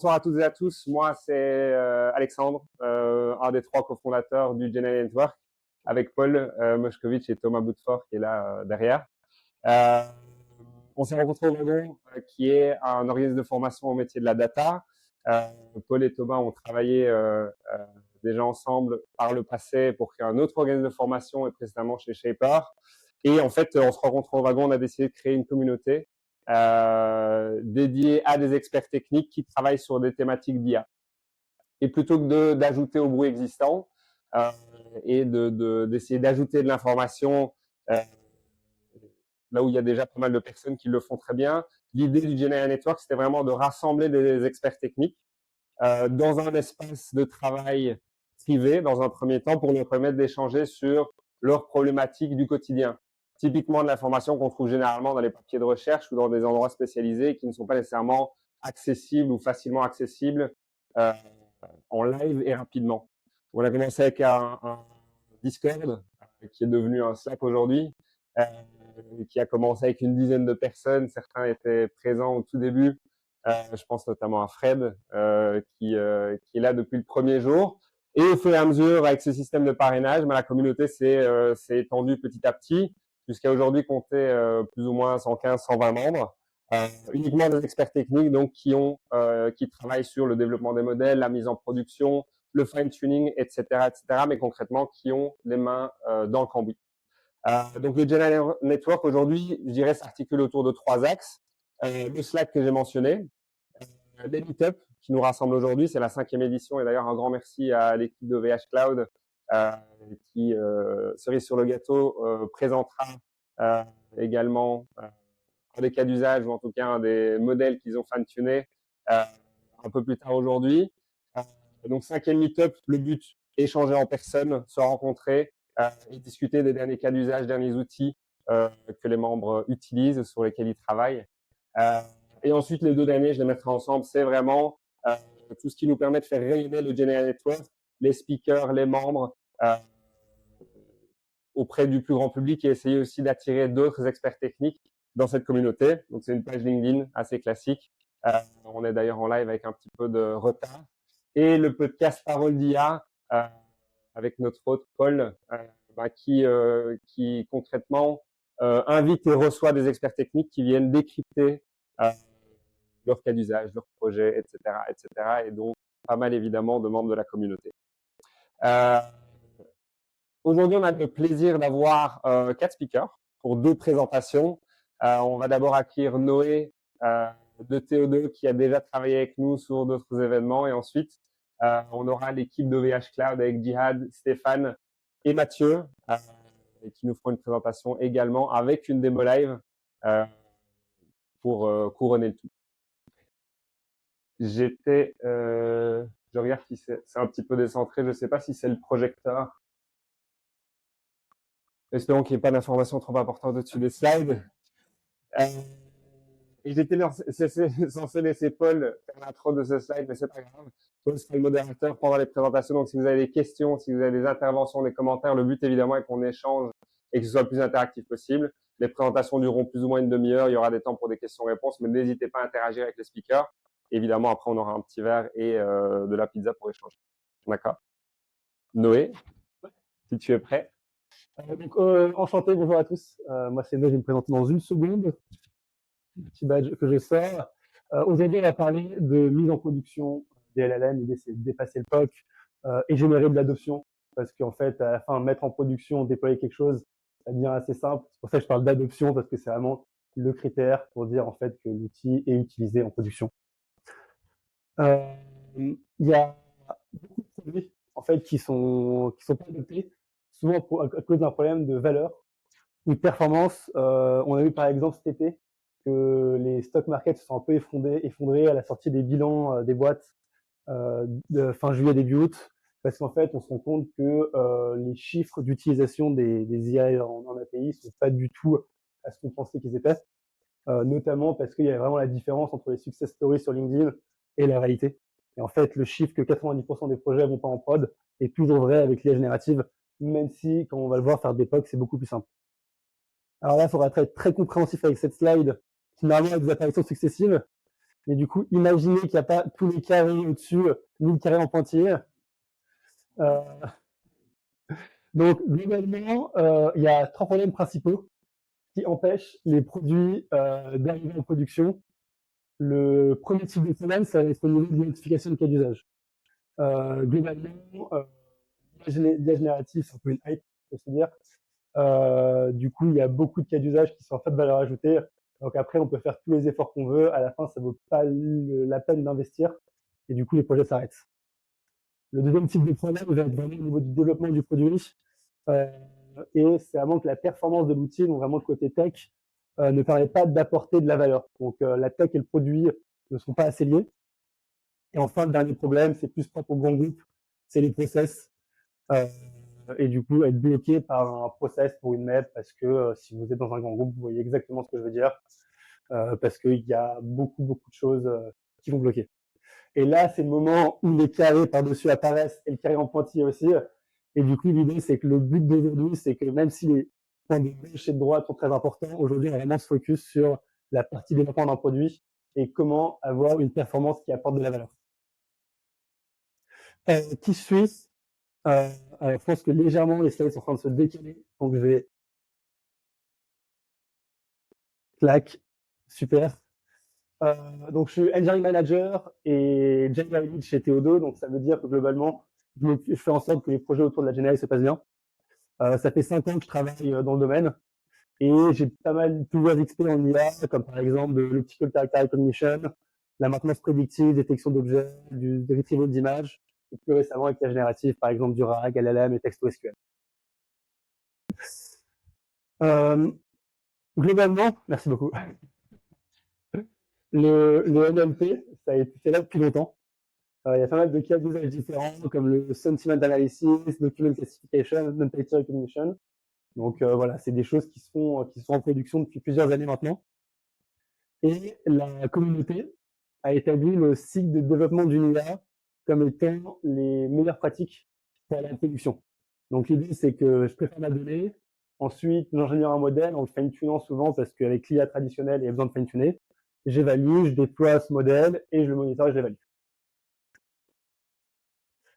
Bonsoir à toutes et à tous. Moi, c'est Alexandre, un des 3 cofondateurs du General Network, avec Paul Moshkovitch et Thomas Boutefort qui est là derrière. Euh, on s'est rencontrés au Wagon, qui est un organisme de formation au métier de la data. Paul et Thomas ont travaillé déjà ensemble par le passé pour créer un autre organisme de formation et précédemment chez Shaper. Et en fait, en se rencontrant au Wagon, on a décidé de créer une communauté dédiée à des experts techniques qui travaillent sur des thématiques d'IA. Et plutôt que d'ajouter au bruit existant et d'essayer d'ajouter de l'information là où il y a déjà pas mal de personnes qui le font très bien, l'idée du General Network, c'était vraiment de rassembler des experts techniques dans un espace de travail privé, dans un premier temps, pour leur permettre d'échanger sur leurs problématiques du quotidien. Typiquement de l'information qu'on trouve généralement dans les papiers de recherche ou dans des endroits spécialisés qui ne sont pas nécessairement accessibles ou facilement accessibles euh, en live et rapidement. On a commencé avec un Discord qui est devenu un Slack aujourd'hui, qui a commencé avec une dizaine de personnes. Certains étaient présents au tout début. Je pense notamment à Fred, qui est là depuis le premier jour. Et au fur et à mesure, avec ce système de parrainage, la communauté s'est étendue petit à petit, jusqu'à aujourd'hui compter plus ou moins 115, 120 membres. Uniquement des experts techniques donc qui travaillent sur le développement des modèles, la mise en production, le fine-tuning, etc., mais concrètement qui ont les mains dans le cambouis. Donc le General Network aujourd'hui, je dirais, s'articule autour de 3 axes. Le Slack que j'ai mentionné, des meetups qui nous rassemblent aujourd'hui, c'est la 5e édition et d'ailleurs un grand merci à l'équipe de VH Cloud qui, cerise sur le gâteau, présentera également un des cas d'usage ou en tout cas un des modèles qu'ils ont fine-tuné un peu plus tard aujourd'hui. Donc 5e meetup, le but, échanger en personne, se rencontrer et discuter des derniers cas d'usage, derniers outils que les membres utilisent, sur lesquels ils travaillent. Et ensuite, les 2 derniers, je les mettrai ensemble, c'est vraiment tout ce qui nous permet de faire rayonner le General Network, les speakers, les membres, auprès du plus grand public et essayer aussi d'attirer d'autres experts techniques dans cette communauté. Donc, c'est une page LinkedIn assez classique. On est d'ailleurs en live avec un petit peu de retard. Et le podcast Parole d'IA avec notre hôte Paul, qui concrètement invite et reçoit des experts techniques qui viennent décrypter leur cas d'usage, leur projet, etc. Et donc, pas mal évidemment de membres de la communauté. Aujourd'hui, on a le plaisir d'avoir 4 speakers pour 2 présentations. On va d'abord accueillir Noé de TO2 qui a déjà travaillé avec nous sur d'autres événements. Et ensuite, on aura l'équipe de VH Cloud avec Jihad, Stéphane et Mathieu qui nous feront une présentation également avec une démo live pour couronner le tout. Je regarde si c'est un petit peu décentré. Je ne sais pas si c'est le projecteur. Espérons qu'il n'y ait pas d'informations trop importantes au-dessus des slides. Et j'étais censé laisser Paul faire l'intro de ce slide, mais c'est pas grave. Paul sera le modérateur pendant les présentations. Donc, si vous avez des questions, si vous avez des interventions, des commentaires, le but évidemment est qu'on échange et que ce soit le plus interactif possible. Les présentations dureront plus ou moins une demi-heure. Il y aura des temps pour des questions-réponses, mais n'hésitez pas à interagir avec les speakers. Évidemment, après, on aura un petit verre et de la pizza pour échanger. D'accord? Noé, si tu es prêt. Enchanté, bonjour à tous. Moi, c'est Noé, je vais me présenter dans une seconde. Petit badge que je sors. Aujourd'hui, on va parler de mise en production des LLM. L'idée, c'est de dépasser le POC et générer de l'adoption. Parce qu'en fait, à la fin, mettre en production, déployer quelque chose, ça devient assez simple. C'est pour ça que je parle d'adoption, parce que c'est vraiment le critère pour dire en fait que l'outil est utilisé en production. Il y a beaucoup de produits en fait qui sont pas adoptés, souvent à cause d'un problème de valeur ou de performance. On a vu par exemple cet été que les stock markets se sont un peu effondrés à la sortie des bilans des boîtes de fin juillet début août, parce qu'en fait on se rend compte que les chiffres d'utilisation des IA en API sont pas du tout à ce qu'on pensait qu'ils étaient, notamment parce qu'il y a vraiment la différence entre les success stories sur LinkedIn et la réalité. Et en fait, le chiffre que 90% des projets vont pas en prod est toujours vrai avec l'IA générative, même si, quand on va le voir faire des POC, c'est beaucoup plus simple. Alors là, il faudra être très compréhensif avec cette slide, qui normalement a des apparitions successives. Mais du coup, imaginez qu'il n'y a pas tous les carrés au-dessus, ni le carré en pointillé. Euh, donc, globalement, il y a 3 problèmes principaux qui empêchent les produits d'arriver en production. Le premier type de problème, ça va être au niveau de l'identification de cas d'usage. Globalement, l'IA générative, c'est un peu une hype, faut se dire. Du coup, il y a beaucoup de cas d'usage qui sont en fait de valeur ajoutée. Donc après, on peut faire tous les efforts qu'on veut. À la fin, ça vaut pas la peine d'investir. Et du coup, les projets s'arrêtent. Le deuxième type de problème va être vraiment au niveau du développement du produit. Euh, et c'est vraiment que la performance de l'outil, donc vraiment le côté tech, ne permet pas d'apporter de la valeur. Donc la tech et le produit ne sont pas assez liés. Et enfin, le dernier problème, c'est plus propre au grand groupe, c'est les process. Euh, et du coup, être bloqué par un process pour une MEP, parce que si vous êtes dans un grand groupe, vous voyez exactement ce que je veux dire, parce qu'il y a beaucoup, beaucoup de choses qui vont bloquer. Et là, c'est le moment où les carrés par-dessus apparaissent et le carré en pointillé aussi. Et du coup, l'idée, c'est que le but d'aujourd'hui, c'est que même si les points de gauche et de droite sont très importants, aujourd'hui, on va vraiment se focus sur la partie développement d'un produit et comment avoir une performance qui apporte de la valeur. Qui suis alors, je pense que légèrement, les slides sont en train de se décaler. Donc, je vais... Clac. Super. Donc, je suis engineering manager et GenAI lead chez Théodo. Donc, ça veut dire que globalement, je fais en sorte que les projets autour de la GenAI se passent bien. Ça fait 5 ans que je travaille dans le domaine et j'ai pas mal plusieurs XP en IA, comme par exemple de l'optical character recognition, la maintenance prédictive, détection d'objets, du retrieval d'images, et plus récemment avec la générative, par exemple du RAG, LLM et TextoSQL. Globalement, merci beaucoup. Le NLP, ça a été fait là depuis longtemps. Il y a pas mal de cas d'usage différents, comme le sentiment analysis, document classification, non-title recognition. Donc voilà, c'est des choses qui sont en production depuis plusieurs années maintenant. Et la communauté a établi le cycle de développement d'une IA comme étant les meilleures pratiques pour la production. Donc l'idée, c'est que je prépare la donnée, ensuite j'ingénieur un modèle en le fine-tunant souvent parce qu'avec l'IA traditionnelle, il y a besoin de fine-tuner. J'évalue, je déploie ce modèle et je le monitore et je l'évalue.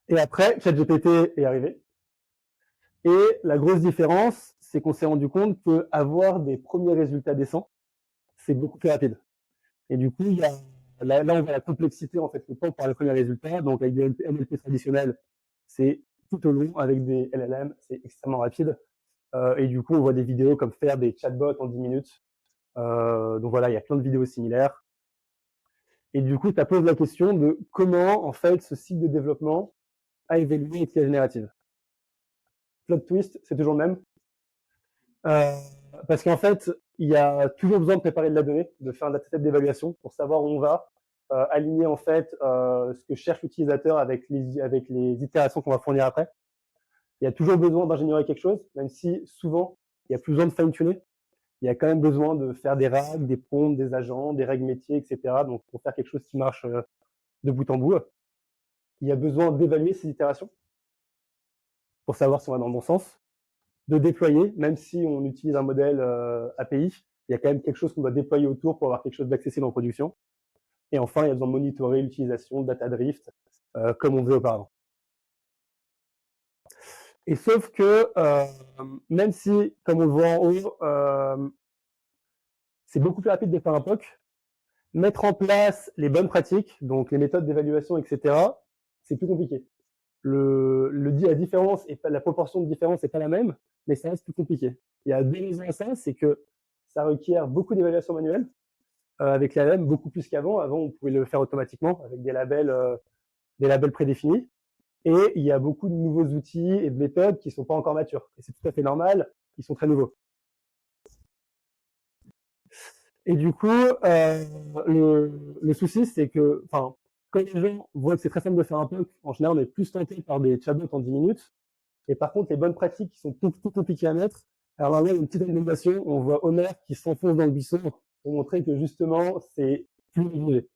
Et après, ChatGPT est arrivé. Et la grosse différence, c'est qu'on s'est rendu compte qu'avoir des premiers résultats décents, c'est beaucoup plus rapide. Et du coup, il y a, là, on voit la complexité, en fait, le temps pour les premiers résultats. Donc, avec des NLP traditionnels, c'est tout au long. Avec des LLM, c'est extrêmement rapide. Et du coup, on voit des vidéos comme faire des chatbots en 10 minutes. Donc voilà, il y a plein de vidéos similaires. Et du coup, ça pose la question de comment, en fait, ce cycle de développement a évolué avec l'IA générative. Plot twist, c'est toujours le même. Parce qu'en fait, il y a toujours besoin de préparer de la donnée, de faire un dataset d'évaluation pour savoir où on va, aligner en fait ce que cherche l'utilisateur avec les itérations qu'on va fournir après. Il y a toujours besoin d'ingénierer quelque chose, même si souvent, il y a plus besoin de fine-tuner. Il y a quand même besoin de faire des RAG, des prompts, des agents, des règles métiers, etc. Donc, pour faire quelque chose qui marche de bout en bout, il y a besoin d'évaluer ces itérations pour savoir si on va dans le bon sens, de déployer, même si on utilise un modèle API, il y a quand même quelque chose qu'on doit déployer autour pour avoir quelque chose d'accessible en production. Et enfin, il y a besoin de monitorer l'utilisation de data drift, comme on faisait auparavant. Et sauf que, même si, comme on le voit en haut, c'est beaucoup plus rapide de faire un POC, mettre en place les bonnes pratiques, donc les méthodes d'évaluation, etc., c'est plus compliqué. La différence et la proportion de différence n'est pas la même, mais ça reste plus compliqué. Il y a deux raisons à ça, c'est que ça requiert beaucoup d'évaluation manuelle, avec la LLM, beaucoup plus qu'avant. Avant, on pouvait le faire automatiquement avec des labels prédéfinis. Et il y a beaucoup de nouveaux outils et de méthodes qui sont pas encore matures. Et c'est tout à fait normal, ils sont très nouveaux. Et du coup, le souci, c'est que, enfin, quand les gens voient que c'est très simple de faire un POC, en général, on est plus tenté par des chatbots en 10 minutes. Et par contre, les bonnes pratiques qui sont tout compliquées à mettre, alors là, il y a une petite animation, on voit Homer qui s'enfonce dans le buisson pour montrer que justement, c'est plus léger.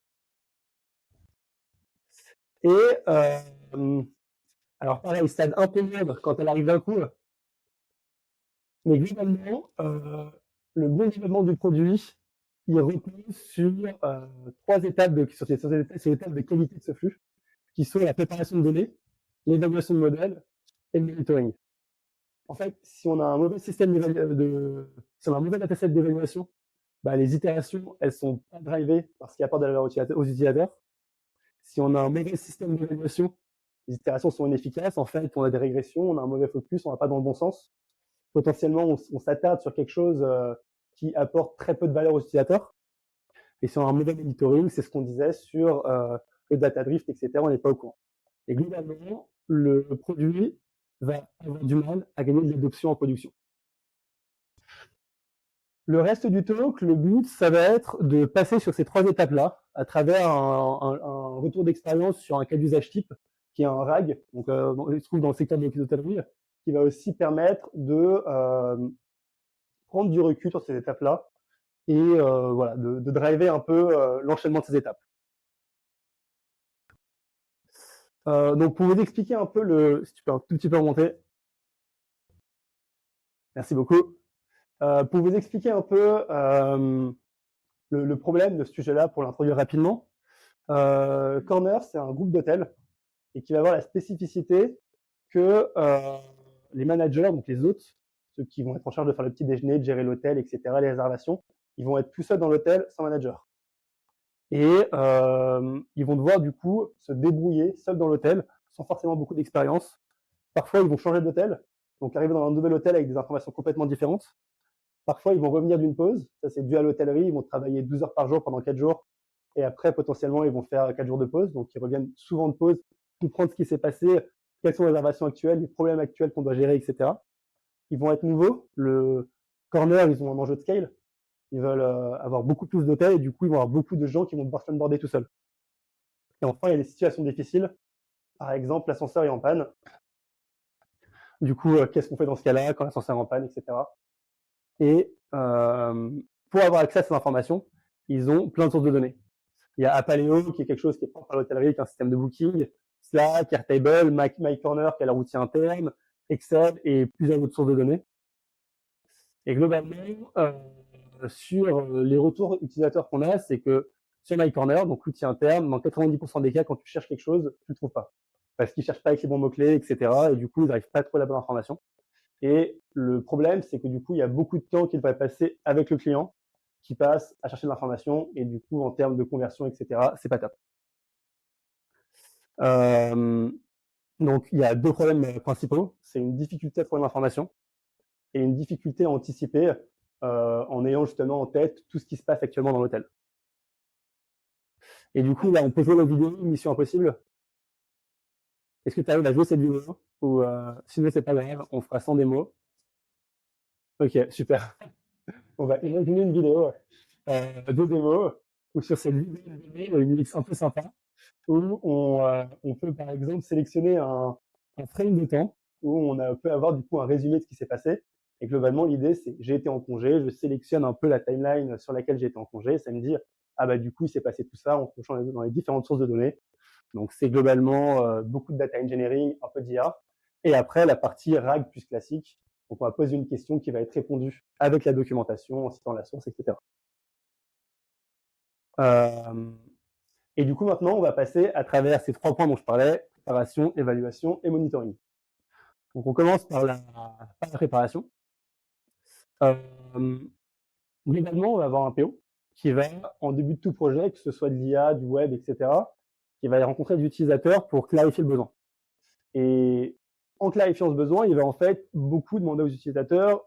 Et alors pareil, stade un peu moindre quand elle arrive d'un coup, mais globalement, le bon développement du produit, il repose sur 3 étapes sur l'étape de qualité de ce flux, qui sont la préparation de données, l'évaluation de modèles et le monitoring. En fait, si on a un mauvais système si on a un mauvais dataset d'évaluation, bah, les itérations, elles sont pas drivées par ce qui apporte de la valeur aux utilisateurs. Si on a un mauvais système d'évaluation, les itérations sont inefficaces. En fait, on a des régressions, on a un mauvais focus, on va pas dans le bon sens. Potentiellement, on s'attarde sur quelque chose qui apporte très peu de valeur aux utilisateurs. Et si on a un mauvais monitoring, c'est ce qu'on disait sur le data drift, etc. On n'est pas au courant. Et globalement, le produit va avoir du mal à gagner de l'adoption en production. Le reste du talk, le but, ça va être de passer sur ces 3 étapes-là à travers un retour d'expérience sur un cas d'usage type, qui est un RAG, donc il se trouve dans le secteur de l'hôtellerie, qui va aussi permettre de prendre du recul sur ces étapes-là et voilà, de driver un peu l'enchaînement de ces étapes. Donc pour vous expliquer un peu si tu peux un tout petit peu remonter. Merci beaucoup. Pour vous expliquer un peu le problème de ce sujet-là, pour l'introduire rapidement, Corner, c'est un groupe d'hôtels et qui va avoir la spécificité que les managers, donc les hôtes, ceux qui vont être en charge de faire le petit déjeuner, de gérer l'hôtel, etc., les réservations, ils vont être tout seuls dans l'hôtel sans manager. Et ils vont devoir du coup se débrouiller seuls dans l'hôtel, sans forcément beaucoup d'expérience. Parfois, ils vont changer d'hôtel, donc arriver dans un nouvel hôtel avec des informations complètement différentes. Parfois, ils vont revenir d'une pause. Ça, c'est dû à l'hôtellerie. Ils vont travailler 12 heures par jour pendant 4 jours. Et après, potentiellement, ils vont faire 4 jours de pause. Donc, ils reviennent souvent de pause, comprendre ce qui s'est passé, quelles sont les réservations actuelles, les problèmes actuels qu'on doit gérer, etc. Ils vont être nouveaux. Le corner, ils ont un enjeu de scale. Ils veulent avoir beaucoup plus d'hôtels et du coup, ils vont avoir beaucoup de gens qui vont devoir s'onboarder tout seuls. Et enfin, il y a des situations difficiles. Par exemple, l'ascenseur est en panne. Du coup, qu'est-ce qu'on fait dans ce cas-là quand l'ascenseur est en panne, etc. Et pour avoir accès à ces informations, ils ont plein de sources de données. Il y a Apaleo, qui est quelque chose qui est propre à l'hôtellerie, qui est un système de booking, Slack, Airtable, MyCorner, qui est leur outil interne, Excel et plusieurs autres sources de données. Et globalement, sur les retours utilisateurs qu'on a, c'est que sur MyCorner, donc l'outil interne, dans 90% des cas, quand tu cherches quelque chose, tu le trouves pas. Parce qu'ils cherchent pas avec les bons mots-clés, etc. Et du coup, ils n'arrivent pas à trouver la bonne information. Et le problème, c'est que du coup, il y a beaucoup de temps qu'il va passer avec le client, qui passe à chercher de l'information, et du coup, en termes de conversion, etc., c'est pas top. Donc, il y a 2 problèmes principaux. C'est une difficulté à trouver l'information et une difficulté à anticiper en ayant justement en tête tout ce qui se passe actuellement dans l'hôtel. Et du coup, là, on peut jouer la vidéo Mission Impossible. Est-ce que tu arrives à jouer cette vidéo? Ou sinon, c'est pas grave, on fera sans démo. Ok, super. On va imaginer une vidéo de démo ou sur cette vidéo, une mix un peu sympa où on peut par exemple sélectionner un frame de temps où peut avoir du coup un résumé de ce qui s'est passé. Et globalement, l'idée, c'est j'ai été en congé, je sélectionne un peu la timeline sur laquelle j'ai été en congé, ça me dit ah bah du coup il s'est passé tout ça en cochant dans les différentes sources de données. Donc c'est globalement beaucoup de data engineering, un peu d'IA. Et après la partie RAG plus classique. Donc on va poser une question qui va être répondue avec la documentation, en citant la source, etc. Et du coup, maintenant, on va passer à travers ces 3 points dont je parlais, préparation, évaluation et monitoring. Donc, on commence par la préparation. Globalement, on va avoir un PO qui va, en début de tout projet, que ce soit de l'IA, du web, etc., qui va aller rencontrer des utilisateurs pour clarifier le besoin. Et en clarifiant ce besoin, il va en fait beaucoup demander aux utilisateurs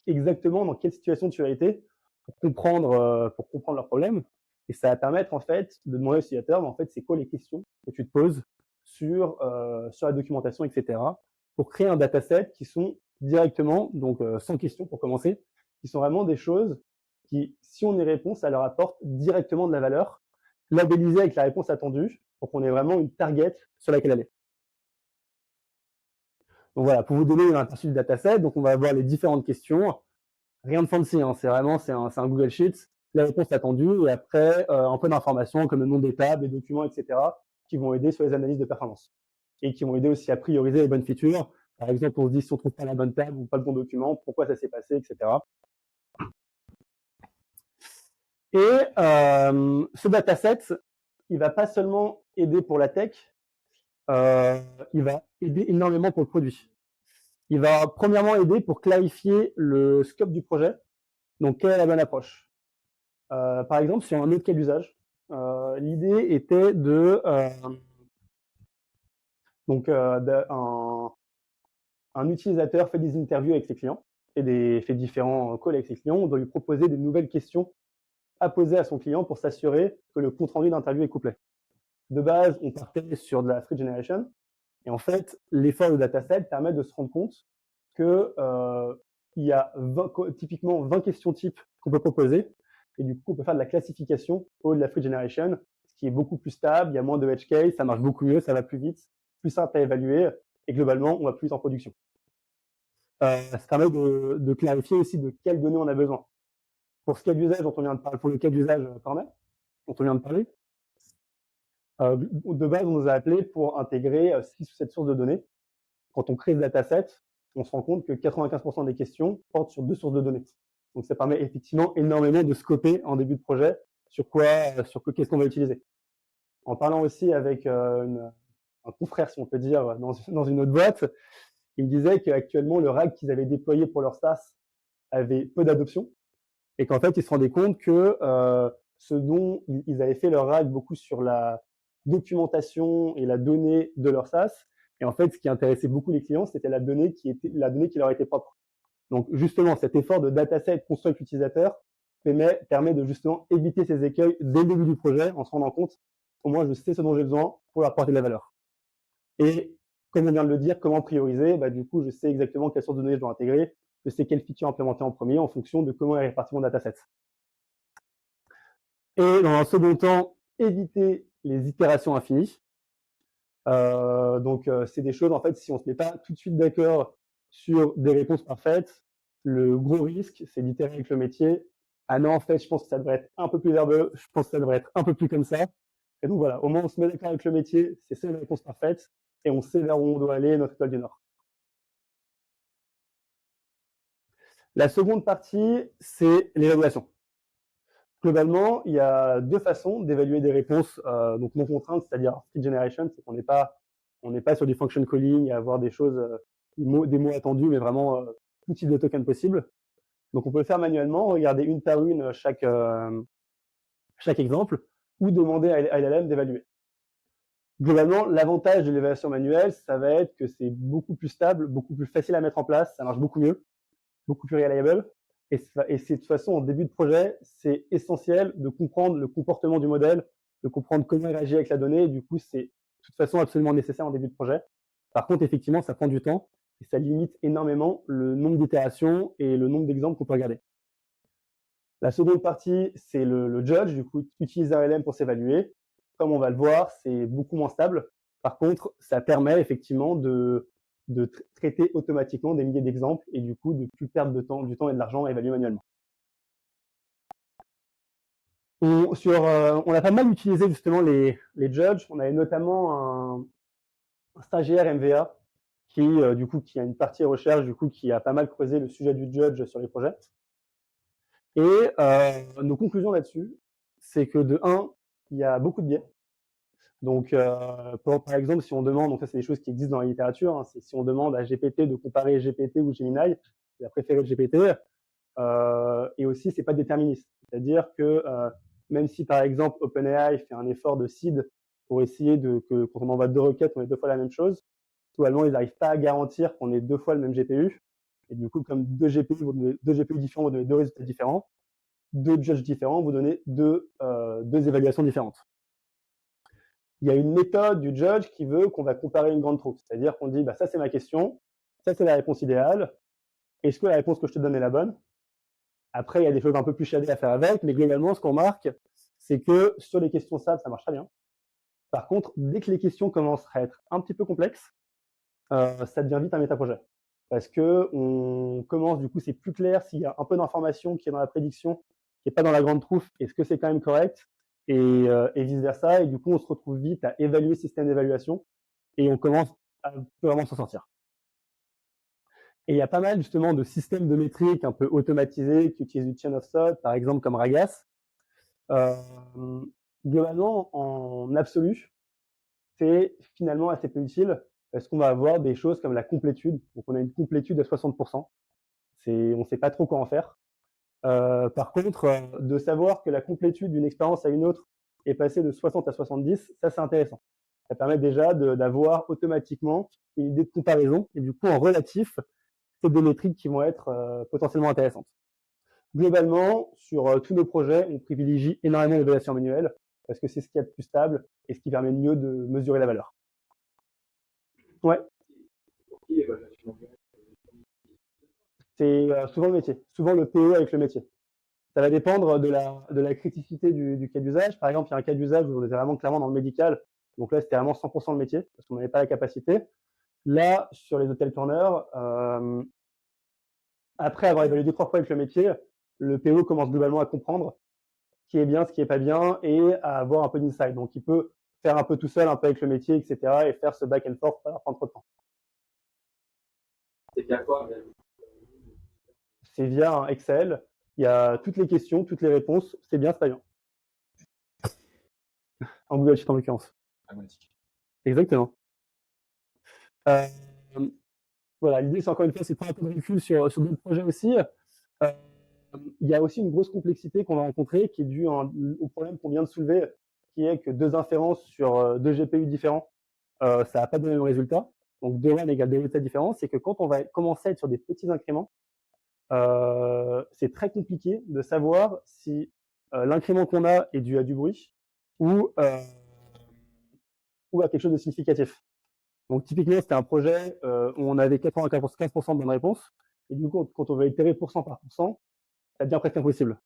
exactement dans quelle situation tu as été pour comprendre leurs problèmes. Et ça va permettre en fait de demander aux utilisateurs, en fait, c'est quoi les questions que tu te poses sur la documentation, etc. pour créer un dataset qui sont directement, donc sans question pour commencer, qui sont vraiment des choses qui, si on y répond, ça leur apporte directement de la valeur, labellisée avec la réponse attendue, pour qu'on ait vraiment une target sur laquelle aller. Donc voilà, pour vous donner un aperçu du dataset, donc on va avoir les différentes questions. Rien de fancy, hein, c'est un Google Sheets, la réponse attendue, et après un peu d'informations comme le nom des tables, les documents, etc., qui vont aider sur les analyses de performance. Et qui vont aider aussi à prioriser les bonnes features. Par exemple, on se dit si on trouve pas la bonne table ou pas le bon document, pourquoi ça s'est passé, etc. Et ce dataset, il va pas seulement aider pour la tech, il va aider énormément pour le produit. Il va premièrement aider pour clarifier le scope du projet. Donc, quelle est la bonne approche? Par exemple, sur un autre cas d'usage, l'idée était de donc un utilisateur fait des interviews avec ses clients, fait différents calls avec ses clients. On doit lui proposer des nouvelles questions à poser à son client pour s'assurer que le compte rendu d'interview est complet. De base, on partait sur de la free generation. Et en fait, l'effort de dataset permet de se rendre compte que il y a typiquement 20 questions types qu'on peut proposer. Et du coup, on peut faire de la classification au de la free generation, ce qui est beaucoup plus stable, il y a moins de edge case, ça marche beaucoup mieux, ça va plus vite, plus simple à évaluer, et globalement, on va plus vite en production. Ça permet de clarifier aussi de quelles données on a besoin. Pour ce cas d'usage dont on vient de parler, pour le cas d'usage cornet, dont on vient de parler, de base, on nous a appelé pour intégrer 6 ou 7 sources de données. Quand on crée ce dataset, on se rend compte que 95% des questions portent sur 2 sources de données. Donc, ça permet effectivement énormément de scoper en début de projet sur qu'est-ce qu'on va utiliser. En parlant aussi avec un confrère, si on peut dire, dans une autre boîte, il me disait qu'actuellement, le RAG qu'ils avaient déployé pour leur SaaS avait peu d'adoption et qu'en fait, ils se rendaient compte que ce dont ils avaient fait leur RAG beaucoup sur la documentation et la donnée de leur SaaS. Et en fait, ce qui intéressait beaucoup les clients, c'était la donnée qui leur était propre. Donc, justement, cet effort de dataset construit avec l'utilisateur permet de justement éviter ces écueils dès le début du projet en se rendant compte, au moins, je sais ce dont j'ai besoin pour leur apporter de la valeur. Et comme on vient de le dire, comment prioriser? Du coup, je sais exactement quelle source de données je dois intégrer. Je sais quelle feature implémenter en premier en fonction de comment est réparti mon dataset. Et dans un second temps, éviter les itérations infinies. C'est des choses, en fait, si on ne se met pas tout de suite d'accord sur des réponses parfaites, le gros risque, c'est d'itérer avec le métier. Ah non, en fait, je pense que ça devrait être un peu plus verbeux, je pense que ça devrait être un peu plus comme ça. Et donc voilà, au moins on se met d'accord avec le métier, c'est ça la réponse parfaite, et on sait vers où on doit aller, notre étoile du Nord. La seconde partie, c'est l'évaluation. Globalement, il y a 2 façons d'évaluer des réponses donc non contraintes, c'est-à-dire speed generation, c'est qu'on n'est pas sur du function calling et avoir des choses, des mots attendus, mais vraiment tout type de token possible. Donc on peut le faire manuellement, regarder une par une chaque exemple, ou demander à LLM d'évaluer. Globalement, l'avantage de l'évaluation manuelle, ça va être que c'est beaucoup plus stable, beaucoup plus facile à mettre en place, ça marche beaucoup mieux, beaucoup plus reliable. Et c'est de toute façon, en début de projet, c'est essentiel de comprendre le comportement du modèle, de comprendre comment il réagit avec la donnée. Et du coup, c'est de toute façon absolument nécessaire en début de projet. Par contre, effectivement, ça prend du temps et ça limite énormément le nombre d'itérations et le nombre d'exemples qu'on peut regarder. La seconde partie, c'est le judge, du coup, utiliser un LM pour s'évaluer. Comme on va le voir, c'est beaucoup moins stable. Par contre, ça permet effectivement de traiter automatiquement des milliers d'exemples et du coup, de plus perdre du temps et de l'argent à évaluer manuellement. On a pas mal utilisé justement les judges. On avait notamment un stagiaire MVA qui a une partie recherche, du coup, qui a pas mal creusé le sujet du judge sur les projets. Et nos conclusions là-dessus, c'est que de 1, il y a beaucoup de biais. Donc, par exemple, si on demande, donc ça c'est des choses qui existent dans la littérature, hein, c'est si on demande à GPT de comparer GPT ou Gemini, il a préféré GPT. Et aussi, c'est pas déterministe. C'est-à-dire que même si par exemple OpenAI fait un effort de seed pour essayer que quand on envoie 2 requêtes, on ait 2 fois la même chose, globalement, ils n'arrivent pas à garantir qu'on ait 2 fois le même GPU. Et du coup, comme 2 GPU différents vont donner 2 résultats différents, 2 judges différents vont donner 2 évaluations différentes. Il y a une méthode du judge qui veut qu'on va comparer une grande troupe. C'est-à-dire qu'on dit, ça c'est ma question, ça c'est la réponse idéale. Est-ce que la réponse que je te donne est la bonne? Après, il y a des choses un peu plus shadées à faire avec, mais globalement, ce qu'on remarque, c'est que sur les questions simples, ça marche très bien. Par contre, dès que les questions commencent à être un petit peu complexes, ça devient vite un métaprojet. Parce que on commence, du coup, c'est plus clair s'il y a un peu d'information qui est dans la prédiction, qui n'est pas dans la grande troupe, est-ce que c'est quand même correct? Et vice-versa. Et du coup, on se retrouve vite à évaluer le système d'évaluation et on commence à vraiment s'en sortir. Et il y a pas mal justement de systèmes de métriques un peu automatisés qui utilisent du chain of thought, par exemple comme Ragas, Globalement, en absolu, c'est finalement assez peu utile parce qu'on va avoir des choses comme la complétude. Donc, on a une complétude à 60%. On ne sait pas trop quoi en faire. Par contre, de savoir que la complétude d'une expérience à une autre est passée de 60 à 70, ça c'est intéressant. Ça permet déjà d'avoir automatiquement une idée de comparaison et du coup en relatif, c'est des métriques qui vont être potentiellement intéressantes. Globalement, sur tous nos projets, on privilégie énormément l'évaluation manuelle parce que c'est ce qu'il y a de plus stable et ce qui permet mieux de mesurer la valeur. Ouais. C'est souvent le métier, souvent le PO avec le métier. Ça va dépendre de la criticité du cas d'usage. Par exemple, il y a un cas d'usage où on était vraiment clairement dans le médical. Donc là, c'était vraiment 100% le métier parce qu'on n'avait pas la capacité. Là, sur les hôtels tourneurs, après avoir évalué 2-3 fois avec le métier, le PO commence globalement à comprendre ce qui est bien, ce qui est pas bien et à avoir un peu d'insight. Donc, il peut faire un peu tout seul, un peu avec le métier, etc. et faire ce back and forth pour pas prendre trop de temps. C'est via quoi? C'est via un Excel. Il y a toutes les questions, toutes les réponses. C'est bien, c'est pas bien. En Google Sheet en l'occurrence. Pragmatique. Exactement. Voilà, l'idée, c'est encore une fois, c'est de prendre un peu de recul sur d'autres projets aussi. Il y a aussi une grosse complexité qu'on va rencontrer qui est due au problème qu'on vient de soulever, qui est que 2 inférences sur 2 GPU différents, ça va pas donner le même résultat. Donc 2 1 égale 2 résultats différents. C'est que quand on va commencer à être sur des petits incréments, c'est très compliqué de savoir si l'incrément qu'on a est dû à du bruit ou à quelque chose de significatif. Donc typiquement, c'était un projet où on avait 95% de bonnes réponses. Et du coup, quand on veut itérer pourcent par pourcent, ça devient presque impossible.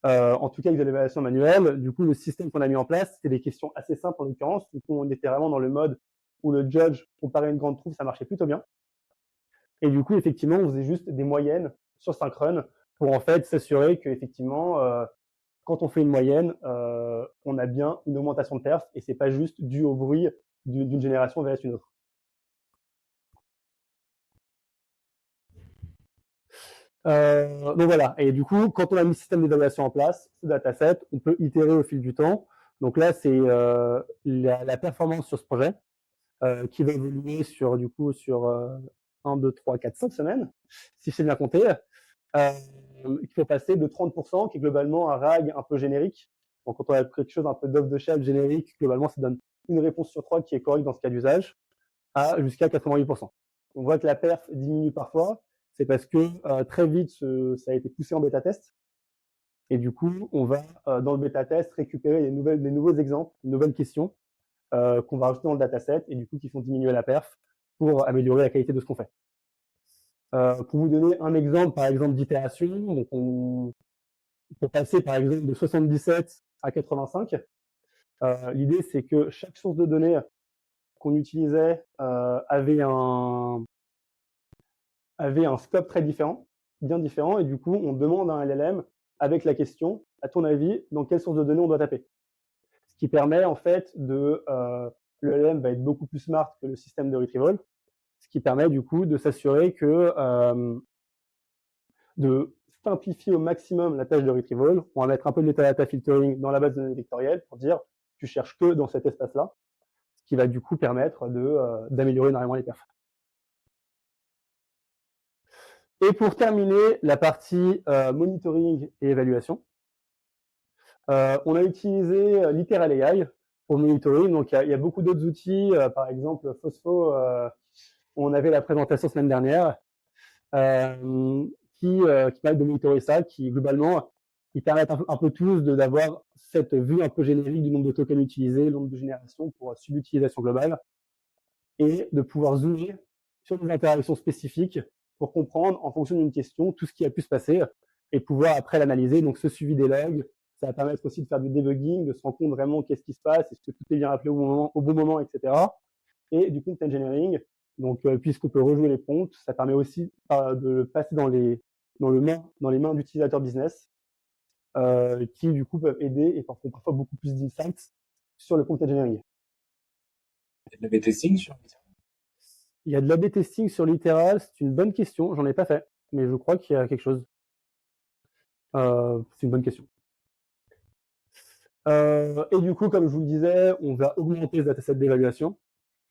En tout cas, avec de l'évaluation manuelle, du coup, le système qu'on a mis en place, c'était des questions assez simples en l'occurrence. Du coup, on était vraiment dans le mode où le judge comparait une grande troupe, ça marchait plutôt bien. Et du coup, effectivement, on faisait juste des moyennes sur Synchrone pour en fait s'assurer que effectivement, quand on fait une moyenne, on a bien une augmentation de perf et c'est pas juste dû au bruit d'une génération vers une autre. Donc voilà. Et du coup, quand on a mis le système d'évaluation en place, ce dataset, on peut itérer au fil du temps. Donc là, c'est la performance sur ce projet qui va évoluer sur 1, 2, 3, 4, 5 semaines, si c'est bien compté. Il faut passer de 30%, qui est globalement un RAG un peu générique. Donc quand on a quelque chose un peu d'off the shelf générique, globalement, ça donne une réponse sur 3 qui est correcte dans ce cas d'usage, à jusqu'à 88%. On voit que la perf diminue parfois, c'est parce que très vite, ça a été poussé en bêta-test. Et du coup, on va, dans le bêta-test, récupérer des nouveaux exemples, de nouvelles questions qu'on va rajouter dans le dataset et du coup, qui font diminuer la perf pour améliorer la qualité de ce qu'on fait. Pour vous donner un exemple, par exemple, d'itération, donc pour passer, par exemple, de 77 à 85, l'idée, c'est que chaque source de données qu'on utilisait avait un scope très différent, bien différent, et du coup, on demande à un LLM avec la question, à ton avis, dans quelle source de données on doit taper? Ce qui permet, en fait, le LLM va être beaucoup plus smart que le système de retrieval, ce qui permet, du coup, de s'assurer que, de simplifier au maximum la tâche de retrieval. On va mettre un peu de metadata filtering dans la base de données vectorielle pour dire, tu cherches que dans cet espace-là, ce qui va, du coup, permettre d'améliorer énormément les perfs. Et pour terminer la partie monitoring et évaluation, on a utilisé Literal AI pour le monitoring. Donc, il y a beaucoup d'autres outils, par exemple Phospho, on avait la présentation semaine dernière, qui permettent de monitorer ça, qui globalement, ils permettent un peu tous d'avoir cette vue un peu générique du nombre de tokens utilisés, le nombre de générations pour subutilisation globale, et de pouvoir zoomer sur des interactions spécifiques pour comprendre en fonction d'une question tout ce qui a pu se passer et pouvoir après l'analyser. Donc ce suivi des logs, ça va permettre aussi de faire du debugging, de se rendre compte vraiment qu'est-ce qui se passe, est-ce que tout est bien appelé au bon moment, etc. Et du content engineering, donc puisqu'on peut rejouer les prompts, ça permet aussi de le passer dans les mains d'utilisateurs business qui du coup peuvent aider et parfois beaucoup plus d'insights sur le content engineering. Il y a de l'A/B testing sur Il y a de l'A/B testing sur Literal, c'est une bonne question, j'en ai pas fait, mais je crois qu'il y a quelque chose. C'est une bonne question. Et du coup, comme je vous le disais, on va augmenter ce dataset d'évaluation.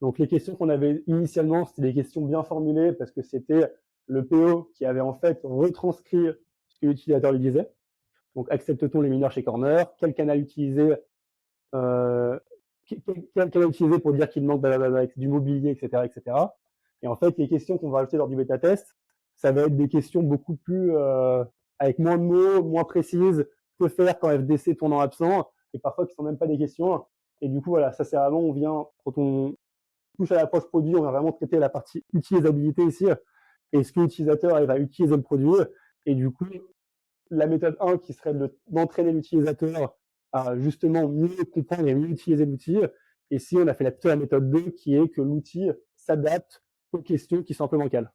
Donc les questions qu'on avait initialement, c'était des questions bien formulées parce que c'était le PO qui avait en fait retranscrit ce que l'utilisateur lui disait. Donc accepte-t-on les mineurs chez Corner? Quel canal utiliser quel canal utiliser pour dire qu'il manque du mobilier, etc., etc. Et en fait, les questions qu'on va ajouter lors du bêta test, ça va être des questions beaucoup plus avec moins de mots, moins précises. Que faire quand FDC tourne en absent? Et parfois qui sont même pas des questions. Et du coup, voilà, ça c'est vraiment, on vient quand on touche à l'approche produit, on va vraiment traiter la partie utilisabilité ici. Est-ce que l'utilisateur va utiliser le produit? Et du coup, la méthode 1 qui serait d'entraîner l'utilisateur à justement mieux comprendre et mieux utiliser l'outil. Et si on a fait la méthode 2 qui est que l'outil s'adapte aux questions qui sont un peu bancales.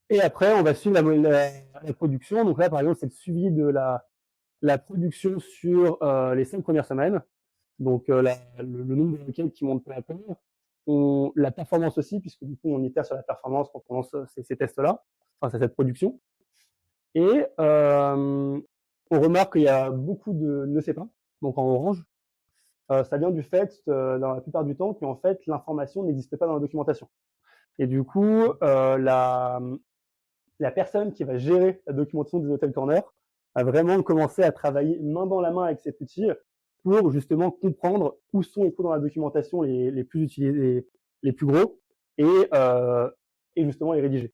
Et après, on va suivre la production. Donc là, par exemple, c'est le suivi de la production sur les 5 premières semaines. Donc le nombre de requêtes qui monte peu à peu. La performance aussi, puisque du coup, on itère sur la performance quand on lance ces tests-là, enfin, cette production. Et on remarque qu'il y a beaucoup de ne sait pas, donc en orange. Ça vient du fait, dans la plupart du temps, qu'en fait, l'information n'existe pas dans la documentation. Et du coup, la personne qui va gérer la documentation des hôtels corner a vraiment commencé à travailler main dans la main avec cet outil pour justement comprendre où sont les trous dans la documentation les plus utilisés, les plus gros, et justement les rédiger.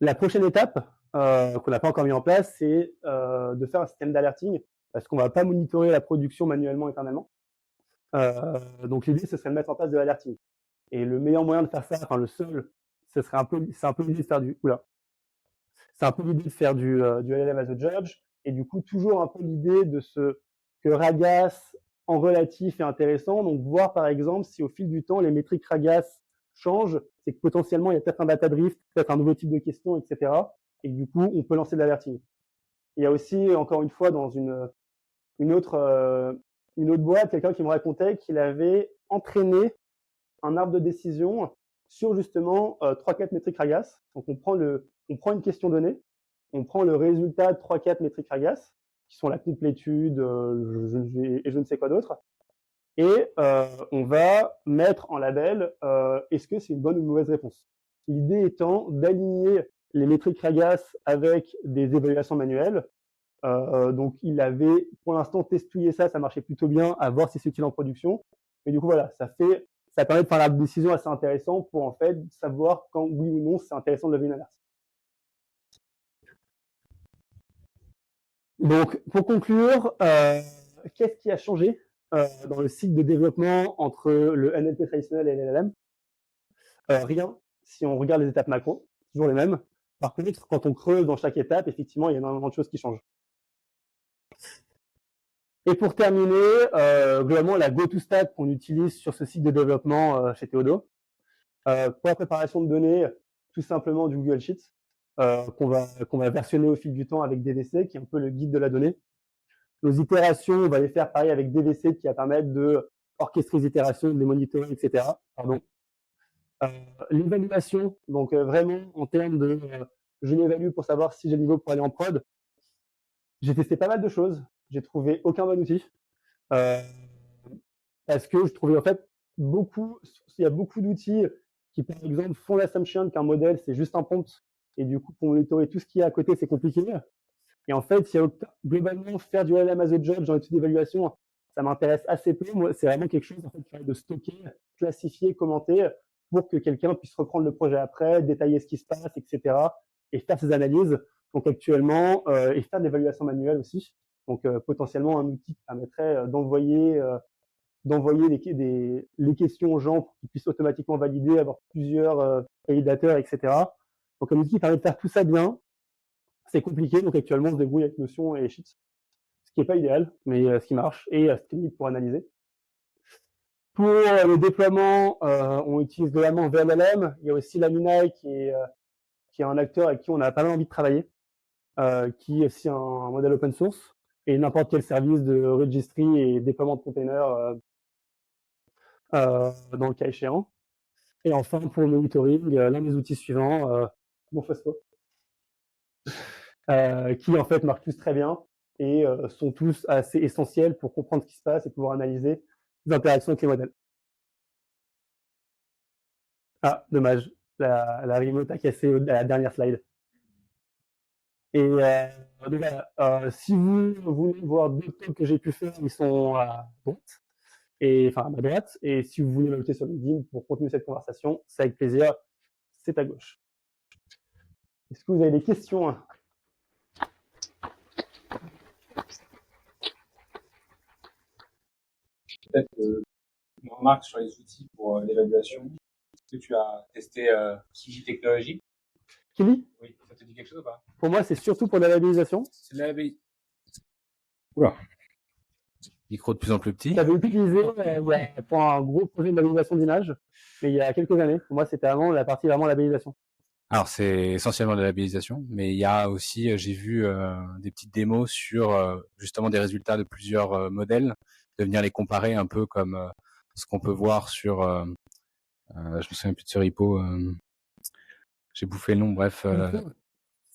La prochaine étape, qu'on n'a pas encore mis en place, c'est de faire un système d'alerting, parce qu'on ne va pas monitorer la production manuellement éternellement. Donc l'idée, ce serait de mettre en place de l'alerting. Et le meilleur moyen de faire ça, enfin le seul, c'est un peu l'idée de faire du LLM as a judge, et du coup toujours un peu l'idée de ce que RAGAS en relatif est intéressant. Donc voir par exemple si au fil du temps les métriques RAGAS changent, c'est que potentiellement il y a peut-être un data drift, peut-être un nouveau type de question, etc. Et du coup on peut lancer de l'alerting. Il y a aussi encore une fois dans une autre boîte quelqu'un qui me racontait qu'il avait entraîné un arbre de décision sur justement 3-4 métriques RAGAS. Donc on prend une question donnée, on prend le résultat de 3-4 métriques RAGAS, qui sont la complétude et je ne sais quoi d'autre, et on va mettre en label est-ce que c'est une bonne ou une mauvaise réponse. L'idée étant d'aligner les métriques RAGAS avec des évaluations manuelles. Donc il avait pour l'instant testouillé ça marchait plutôt bien, à voir si c'est utile en production. Mais du coup voilà, ça permet de faire la décision assez intéressant pour en fait savoir quand oui ou non c'est intéressant de lever une alerte. Donc pour conclure, qu'est-ce qui a changé dans le cycle de développement entre le NLP traditionnel et l'LLM? Rien, si on regarde les étapes macro, toujours les mêmes. Par contre, quand on creuse dans chaque étape, effectivement, il y a énormément de choses qui changent. Et pour terminer, globalement, la go-to-stack qu'on utilise sur ce site de développement chez Théodo, pour la préparation de données, tout simplement du Google Sheets, qu'on va versionner au fil du temps avec DVC, qui est un peu le guide de la donnée. Nos itérations, on va les faire pareil avec DVC, qui va permettre de orchestrer les itérations, de les monitorer, etc. Pardon. L'évaluation, donc vraiment en termes de je l'évalue pour savoir si j'ai le niveau pour aller en prod. J'ai testé pas mal de choses, j'ai trouvé aucun bon outil. Parce que je trouvais en fait il y a beaucoup d'outils qui par exemple font l'assumption qu'un modèle c'est juste un prompt et du coup pour monitorer tout ce qu'il y a à côté c'est compliqué. Et en fait, globalement faire du LLM as a job dans l'étude d'évaluation, ça m'intéresse assez peu. Moi, c'est vraiment quelque chose en fait, de stocker, classifier, commenter pour que quelqu'un puisse reprendre le projet après, détailler ce qui se passe, etc. et faire ses analyses. Donc actuellement, et faire de l'évaluation manuelle aussi. Donc potentiellement un outil qui permettrait d'envoyer les questions aux gens pour qu'ils puissent automatiquement valider, avoir plusieurs validateurs, etc. Donc un outil qui permet de faire tout ça bien. C'est compliqué, donc actuellement on se débrouille avec Notion et Sheets, ce qui n'est pas idéal, mais ce qui marche, et Streamlit pour analyser. Pour le déploiement, on utilise globalement VLLM. Il y a aussi Laminae qui est un acteur avec qui on a pas mal envie de travailler, qui est aussi un modèle open source, et n'importe quel service de registry et déploiement de containers dans le cas échéant. Et enfin, pour le monitoring, l'un des outils suivants, Morphoscope. qui en fait marchent tous très bien et sont tous assez essentiels pour comprendre ce qui se passe et pouvoir analyser les interactions avec les modèles. Ah, dommage, la remote a cassé à la dernière slide. Et donc voilà, si vous voulez voir d'autres talks que j'ai pu faire, ils sont à droite, et enfin à ma droite. Et si vous voulez m'ajouter sur LinkedIn pour continuer cette conversation, c'est avec plaisir, c'est à gauche. Est-ce que vous avez des questions? Peut-être une remarque sur les outils pour l'évaluation. Est-ce que tu as testé Kiji Technology? Kili, Oui, ça te dit quelque chose ou pas? pour moi, c'est surtout pour la labellisation. C'est de la labellisation. Oula. Micro de plus en plus petit. J'avais utilisé pour un gros projet de labellisation d'images, mais il y a quelques années. Pour moi, c'était avant la partie vraiment labellisation. Alors c'est essentiellement de la labellisation, mais il y a aussi, j'ai vu des petites démos sur justement des résultats de plusieurs modèles, de venir les comparer un peu comme ce qu'on peut voir sur, je me souviens plus de ce repo, j'ai bouffé le nom, bref.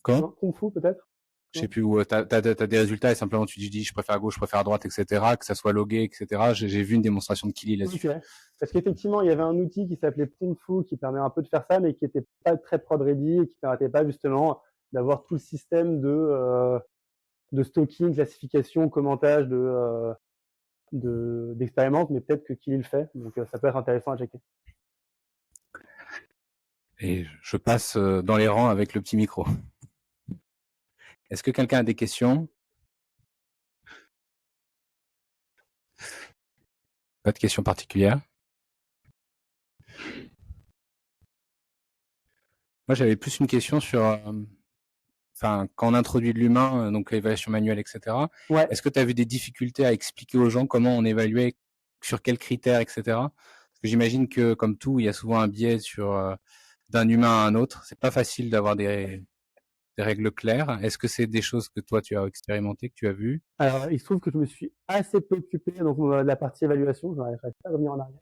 Comment? Kung Fu peut-être? Je sais plus où t'as des résultats et simplement tu dis je préfère à gauche, je préfère à droite, etc. Que ça soit logué, etc. J'ai vu une démonstration de Kili là-dessus. Ok. Parce qu'effectivement, il y avait un outil qui s'appelait Promptful qui permet un peu de faire ça, mais qui était pas très prod ready et qui permettait pas justement d'avoir tout le système de stocking, classification, commentage d'expériences, mais peut-être que Kili le fait, donc ça peut être intéressant à checker. Et je passe dans les rangs avec le petit micro. Est-ce que quelqu'un a des questions? Pas de questions particulières? Moi, j'avais plus une question sur, enfin, quand on introduit de l'humain, donc évaluation manuelle, etc. Ouais. Est-ce que tu as vu des difficultés à expliquer aux gens comment on évaluait, sur quels critères, etc. Parce que j'imagine que, comme tout, il y a souvent un biais sur d'un humain à un autre. C'est pas facile d'avoir des règles claires. Est-ce que c'est des choses que toi tu as expérimenté, que tu as vues? Alors, il se trouve que je me suis assez peu occupé donc, de la partie évaluation, je n'arrive pas à revenir en arrière.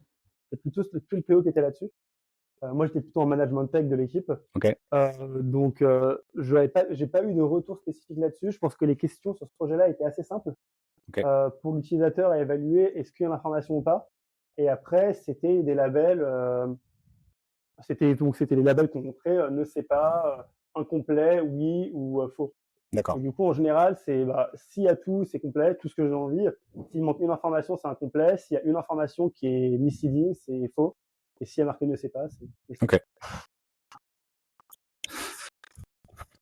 C'est plutôt le PO qui était là-dessus. Moi, j'étais plutôt en management tech de l'équipe. Ok. Donc, j'ai pas eu de retour spécifique là-dessus. Je pense que les questions sur ce projet-là étaient assez simples Ok. pour l'utilisateur à évaluer est-ce qu'il y a l'information ou pas. Et après, c'était des labels. C'était les labels qu'on montrait ne sait pas, incomplet, oui ou faux. Et D'accord. du coup, en général, c'est s'il y a tout, c'est complet, tout ce que j'ai envie. S'il manque une information, c'est incomplet. S'il y a une information qui est misleading, c'est faux. Et s'il y a marqué ne sait pas, c'est faux. Ok.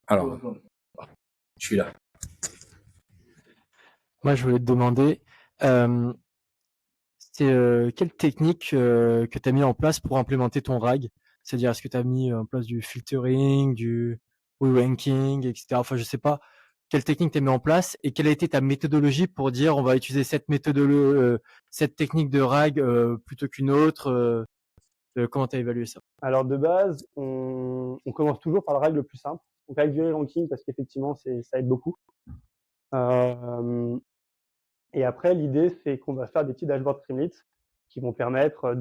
Alors, je suis là. Moi, je voulais te demander, quelle technique que tu as mis en place pour implémenter ton RAG? C'est-à-dire, est-ce que tu as mis en place du filtering, du re-ranking, etc. Enfin, je sais pas quelle technique tu as mis en place et quelle a été ta méthodologie pour dire on va utiliser cette technique de RAG plutôt qu'une autre. Comment tu as évalué ça? Alors de base, on commence toujours par le règle le plus simple, donc avec du ranking parce qu'effectivement ça aide beaucoup. Et après l'idée c'est qu'on va faire des petits dashboards Streamlit qui vont permettre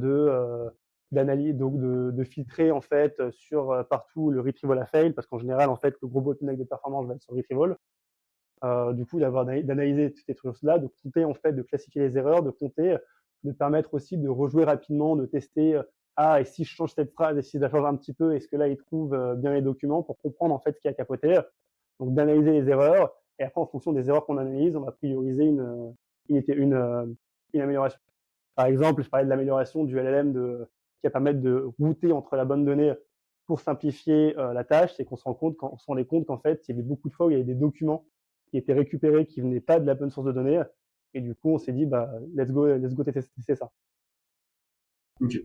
d'analyser donc de filtrer en fait sur partout le retrieval à fail parce qu'en général en fait le gros bottleneck de performance va être sur le retrieval. Du coup d'analyser toutes ces trucs-là, de compter en fait, de classifier les erreurs, de compter, de permettre aussi de rejouer rapidement, de tester ah et si je change cette phrase et si je la change un petit peu, est-ce que là il trouve bien les documents pour comprendre en fait ce qui a capoté. Donc d'analyser les erreurs et après en fonction des erreurs qu'on analyse, on va prioriser une amélioration. Par exemple, je parlais de l'amélioration du LLM qui va permettre de router entre la bonne donnée pour simplifier la tâche, c'est qu'on se rendait compte qu'en fait, il y avait beaucoup de fois où il y avait des documents qui étaient récupérés qui venaient pas de la bonne source de données. Et du coup, on s'est dit, let's go tester ça. Ok.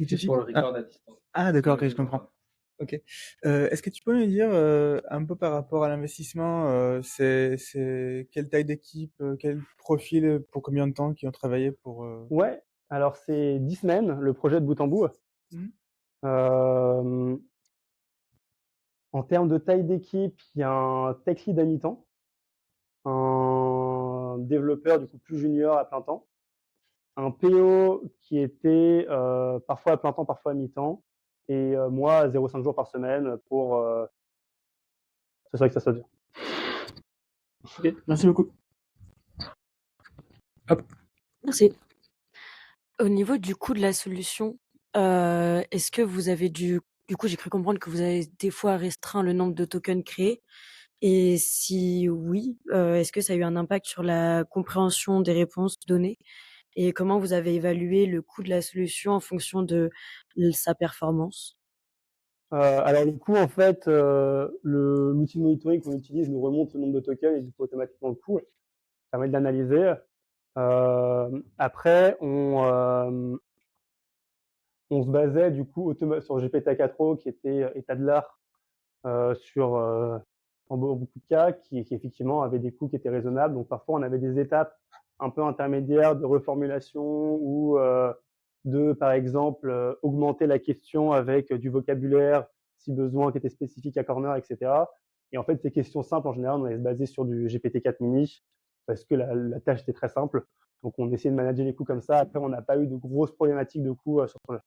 C'est pour le record à distance. Ah d'accord, ok, je comprends. Ok. Est-ce que tu peux me dire un peu par rapport à l'investissement, c'est quelle taille d'équipe, quel profil, pour combien de temps qui ont travaillé pour Ouais, alors c'est 10 semaines, le projet de bout en bout. Euh, En termes de taille d'équipe, il y a un tech lead à mi-temps, un développeur du coup plus junior à plein temps, un PO qui était parfois à plein temps, parfois à mi-temps, et moi à 0,5 jours par semaine pour s'assurer que ça soit bien. Ok, merci beaucoup. Merci. Au niveau du coût de la solution, est-ce que vous avez du coup, j'ai cru comprendre que vous avez des fois restreint le nombre de tokens créés. Et si oui, est-ce que ça a eu un impact sur la compréhension des réponses données? Et comment vous avez évalué le coût de la solution en fonction de sa performance? Alors du coup, en fait, l'outil de monitoring qu'on utilise nous remonte le nombre de tokens et du coup automatiquement le coût, ça permet de l'analyser. Après, on se basait du coup sur GPT-4o qui était état de l'art sur en beaucoup de cas, qui effectivement avait des coûts qui étaient raisonnables. Donc parfois on avait des étapes un peu intermédiaires de reformulation ou de, par exemple, augmenter la question avec du vocabulaire si besoin qui était spécifique à Corner, etc. Et en fait, ces questions simples, en général, on allait se baser sur du GPT-4 mini parce que la tâche était très simple. Donc on essayait de manager les coûts comme ça. Après, on n'a pas eu de grosses problématiques de coûts sur ce projet.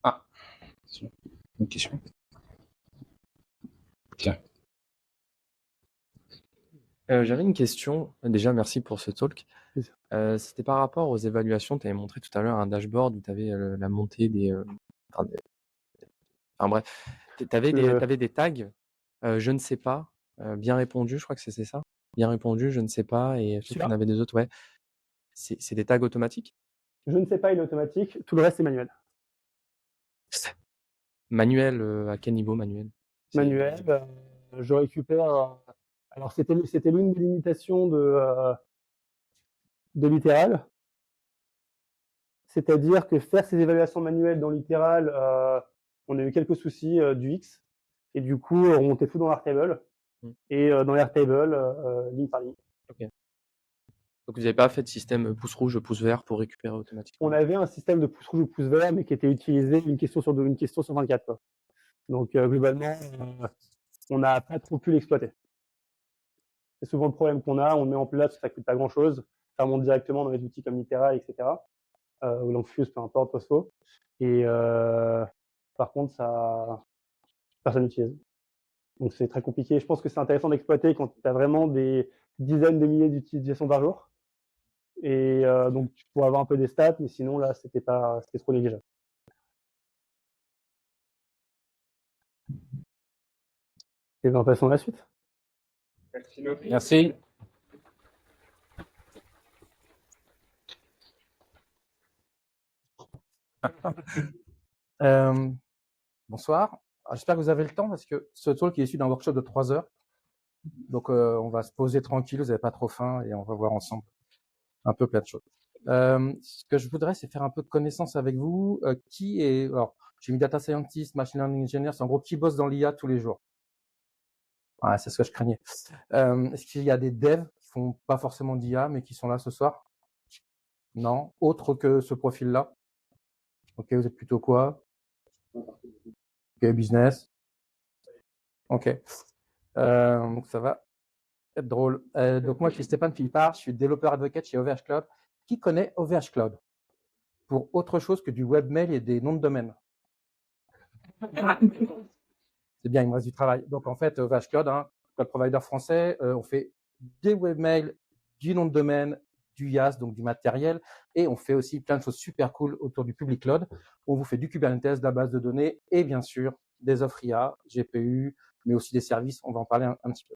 Ah, une question. Tiens. J'avais une question. Déjà, merci pour ce talk. Plaisir. C'était par rapport aux évaluations. Tu avais montré tout à l'heure un dashboard où tu avais la montée des. Enfin bref, tu avais des tags. Je ne sais pas. Bien répondu, je crois que c'est ça. Bien répondu, je ne sais pas. Et je sais qu'il y en avait deux autres. Ouais. C'est des tags automatiques? Je ne sais pas, il est automatique. Tout le reste, c'est manuel. Manuel, à quel niveau manuel? Manuel, je récupère. Alors, c'était l'une des limitations de Littéral. C'est-à-dire que faire ces évaluations manuelles dans Littéral, on a eu quelques soucis du X. Et du coup, on montait tout dans Airtable. Et dans Airtable, ligne par ligne. Ok. Donc, vous n'avez pas fait de système pouce rouge, pouce vert pour récupérer automatiquement? On avait un système de pouce rouge ou pouce vert, mais qui était utilisé une question sur 24. Quoi. Donc, globalement, on n'a pas trop pu l'exploiter. C'est souvent le problème qu'on a. On le met en place, ça coûte pas grand-chose. Ça remonte directement dans les outils comme Litera, etc. Ou Langfuse, peu importe, Postfo. Et par contre, ça, personne n'utilise. Donc c'est très compliqué. Je pense que c'est intéressant d'exploiter quand tu as vraiment des dizaines de milliers d'utilisations par jour. Et donc tu pourrais avoir un peu des stats, mais sinon là, c'était trop négligeable. Et bien, passons à la suite. Merci. Bonsoir. J'espère que vous avez le temps parce que ce talk est issu d'un workshop de 3 heures. Donc, on va se poser tranquille, vous n'avez pas trop faim et on va voir ensemble un peu plein de choses. Ce que je voudrais, c'est faire un peu de connaissance avec vous. Alors, j'ai mis data scientist, machine learning engineer, c'est en gros qui bosse dans l'IA tous les jours. Ouais, c'est ce que je craignais. Est-ce qu'il y a des devs qui font pas forcément d'IA mais qui sont là ce soir? Non. Autre que ce profil-là? Ok, vous êtes plutôt quoi? Ok, business. Ok. Donc ça va être drôle. Donc moi, je suis Stéphane Philippard, je suis développeur advocate chez OVH Cloud. Qui connaît OVH Cloud pour autre chose que du webmail et des noms de domaine? C'est bien, il me reste du travail. Donc en fait, OVH Cloud, cloud provider français, on fait des webmails, du nom de domaine, du IaaS, donc du matériel, et on fait aussi plein de choses super cool autour du public cloud. On vous fait du Kubernetes, de la base de données, et bien sûr des offres IA, GPU, mais aussi des services. On va en parler un petit peu.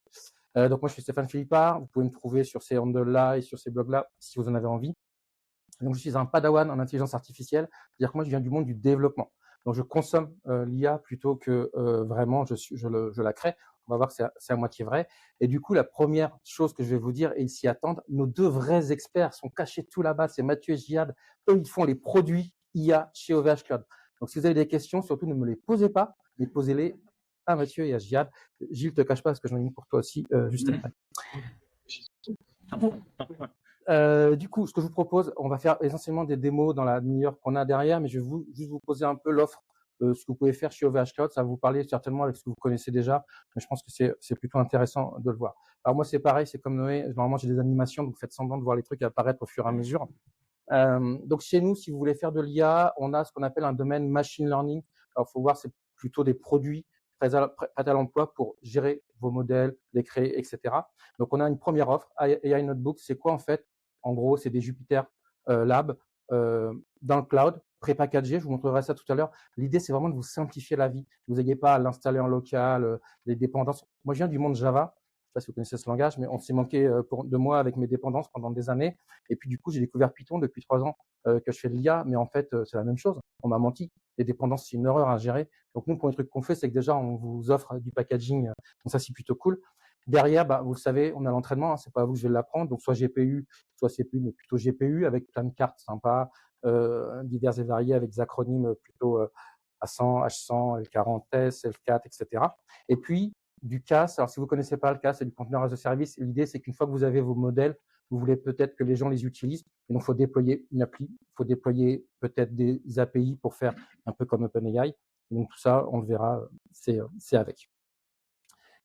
Donc moi, je suis Stéphane Philippard. Vous pouvez me trouver sur ces handles-là et sur ces blogs-là si vous en avez envie. Donc je suis un padawan en intelligence artificielle, c'est-à-dire que moi, je viens du monde du développement. Donc je consomme l'IA plutôt que vraiment je la crée. On va voir que c'est à moitié vrai. Et du coup, la première chose que je vais vous dire, et ils s'y attendent, nos deux vrais experts sont cachés tout là-bas, c'est Mathieu et Jihad. Eux, ils font les produits IA chez OVH Cloud. Donc si vous avez des questions, surtout ne me les posez pas, mais posez-les à Mathieu et à Jihad. Gilles, te cache pas, parce que j'en ai mis pour toi aussi juste après. Du coup, ce que je vous propose, on va faire essentiellement des démos dans la demi-heure qu'on a derrière, mais je vais juste vous poser un peu l'offre ce que vous pouvez faire chez OVH Cloud. Ça va vous parler certainement avec ce que vous connaissez déjà, mais je pense que c'est plutôt intéressant de le voir. Alors moi, c'est pareil, c'est comme Noé. Normalement, j'ai des animations, donc faites semblant de voir les trucs apparaître au fur et à mesure. Donc chez nous, si vous voulez faire de l'IA, on a ce qu'on appelle un domaine machine learning. Alors, faut voir, c'est plutôt des produits prêts à l'emploi pour gérer vos modèles, les créer, etc. Donc, on a une première offre, AI Notebook. C'est quoi en fait? En gros, c'est des Jupyter Lab dans le cloud, pré-packagé. Je vous montrerai ça tout à l'heure. L'idée, c'est vraiment de vous simplifier la vie. Vous n'ayez pas à l'installer en local, les dépendances. Moi, je viens du monde Java. Je ne sais pas si vous connaissez ce langage, mais on s'est manqué de moi avec mes dépendances pendant des années. Et puis, du coup, j'ai découvert Python depuis 3 ans que je fais de l'IA, mais en fait, c'est la même chose. On m'a menti. Les dépendances, c'est une horreur à gérer. Donc, nous, pour les trucs qu'on fait, c'est que déjà, on vous offre du packaging. Donc, ça, c'est plutôt cool. Derrière, vous le savez, on a l'entraînement. Hein, c'est pas à vous que je vais l'apprendre. Donc, soit GPU, soit CPU, mais plutôt GPU avec plein de cartes sympas, diverses et variées avec des acronymes plutôt A100, H100, L40S, L4, etc. Et puis, du CAS. Alors, si vous connaissez pas le CAS, c'est du Container as a Service. L'idée, c'est qu'une fois que vous avez vos modèles, vous voulez peut-être que les gens les utilisent. Et donc, il faut déployer une appli, il faut déployer peut-être des API pour faire un peu comme OpenAI. Et donc, tout ça, on le verra, c'est avec.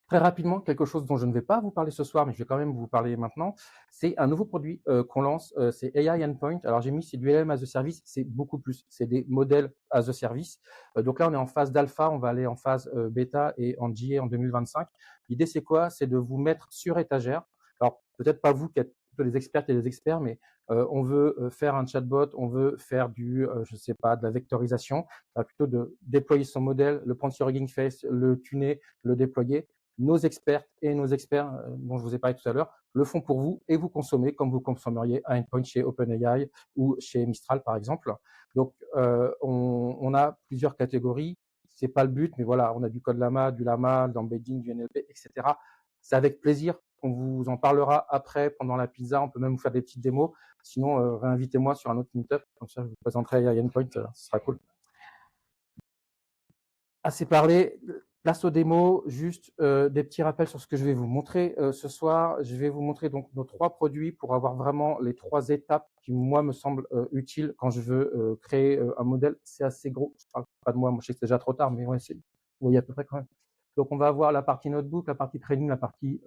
Très rapidement, quelque chose dont je ne vais pas vous parler ce soir, mais je vais quand même vous parler maintenant, c'est un nouveau produit qu'on lance, c'est AI Endpoint. Alors, j'ai mis, c'est du LLM as a Service, c'est beaucoup plus, c'est des modèles as a Service. Donc là, on est en phase d'alpha, on va aller en phase bêta et en GA en 2025. L'idée, c'est quoi? C'est de vous mettre sur étagère. Alors, peut-être pas vous qui êtes plutôt des expertes et des experts, mais on veut faire un chatbot, on veut faire je sais pas, de la vectorisation, plutôt de déployer son modèle, le prendre sur Hugging Face, le tuner, le déployer. Nos experts et nos experts dont je vous ai parlé tout à l'heure le font pour vous et vous consommez comme vous consommeriez un endpoint chez OpenAI ou chez Mistral par exemple. Donc on a plusieurs catégories. C'est pas le but, mais voilà, on a du code Lama, du Lama, de l'embedding, du NLP, etc. C'est avec plaisir qu'on vous en parlera après pendant la pizza. On peut même vous faire des petites démos. Sinon, réinvitez-moi sur un autre meetup, comme ça je vous présenterai AI Endpoint, ce sera cool. Assez parlé, place aux démos, juste des petits rappels sur ce que je vais vous montrer ce soir. Je vais vous montrer donc nos 3 produits pour avoir vraiment les 3 étapes qui, moi, me semblent utiles quand je veux créer un modèle. C'est assez gros, je parle pas de moi je sais que c'est déjà trop tard, mais ouais, vous voyez à peu près quand même. Donc, on va avoir la partie notebook, la partie training, la partie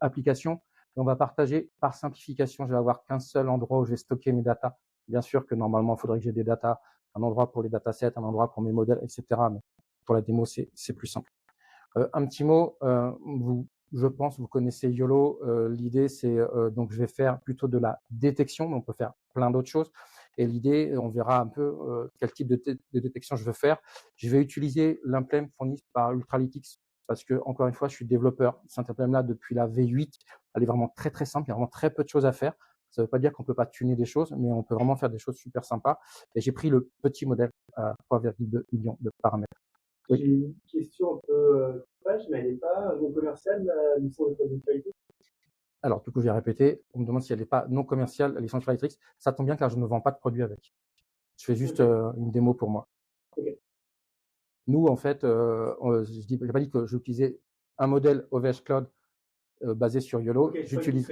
application. Et on va partager par simplification. Je vais avoir qu'un seul endroit où je vais stocker mes datas. Bien sûr que normalement, il faudrait que j'ai des datas, un endroit pour les datasets, un endroit pour mes modèles, etc. Mais pour la démo, c'est plus simple. Un petit mot, je pense vous connaissez YOLO. L'idée, c'est donc je vais faire plutôt de la détection, mais on peut faire plein d'autres choses. Et l'idée, on verra un peu quel type de détection je veux faire. Je vais utiliser l'implem fourni par Ultralytics parce que, encore une fois, je suis développeur. Cette implem-là, depuis la V8, elle est vraiment très, très simple. Il y a vraiment très peu de choses à faire. Ça ne veut pas dire qu'on ne peut pas tuner des choses, mais on peut vraiment faire des choses super sympas. Et j'ai pris le petit modèle à 3,2 millions de paramètres. Oui. J'ai une question un peu vache, mais elle n'est pas non commerciale, la licence de qualité. Alors, du coup, je vais répéter. On me demande si elle n'est pas non commerciale, la licence Ultralytics. Ça tombe bien car je ne vends pas de produit avec. Je fais juste une démo pour moi. Okay. Nous, en fait, je n'ai pas dit que j'utilisais un modèle OVH Cloud basé sur YOLO. Okay, j'utilise.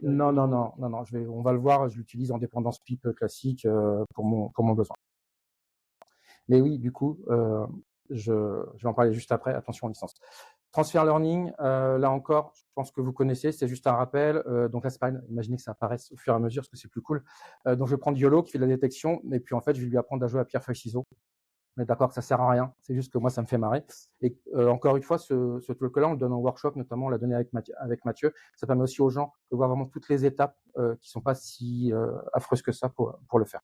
Non. On va le voir. Je l'utilise en dépendance pipe classique pour mon besoin. Mais oui, du coup, je vais en parler juste après. Attention en licence. Transfer Learning, là encore, je pense que vous connaissez, c'est juste un rappel. Donc là, c'est pareil, imaginez que ça apparaisse au fur et à mesure, parce que c'est plus cool. Donc je vais prendre YOLO qui fait de la détection, et puis en fait, je vais lui apprendre à jouer à pierre, feuille, ciseaux. On est d'accord que ça sert à rien, c'est juste que moi, ça me fait marrer. Et encore une fois, ce truc-là, on le donne en workshop, notamment, on l'a donné avec Mathieu. Ça permet aussi aux gens de voir vraiment toutes les étapes qui sont pas si affreuses que ça pour le faire.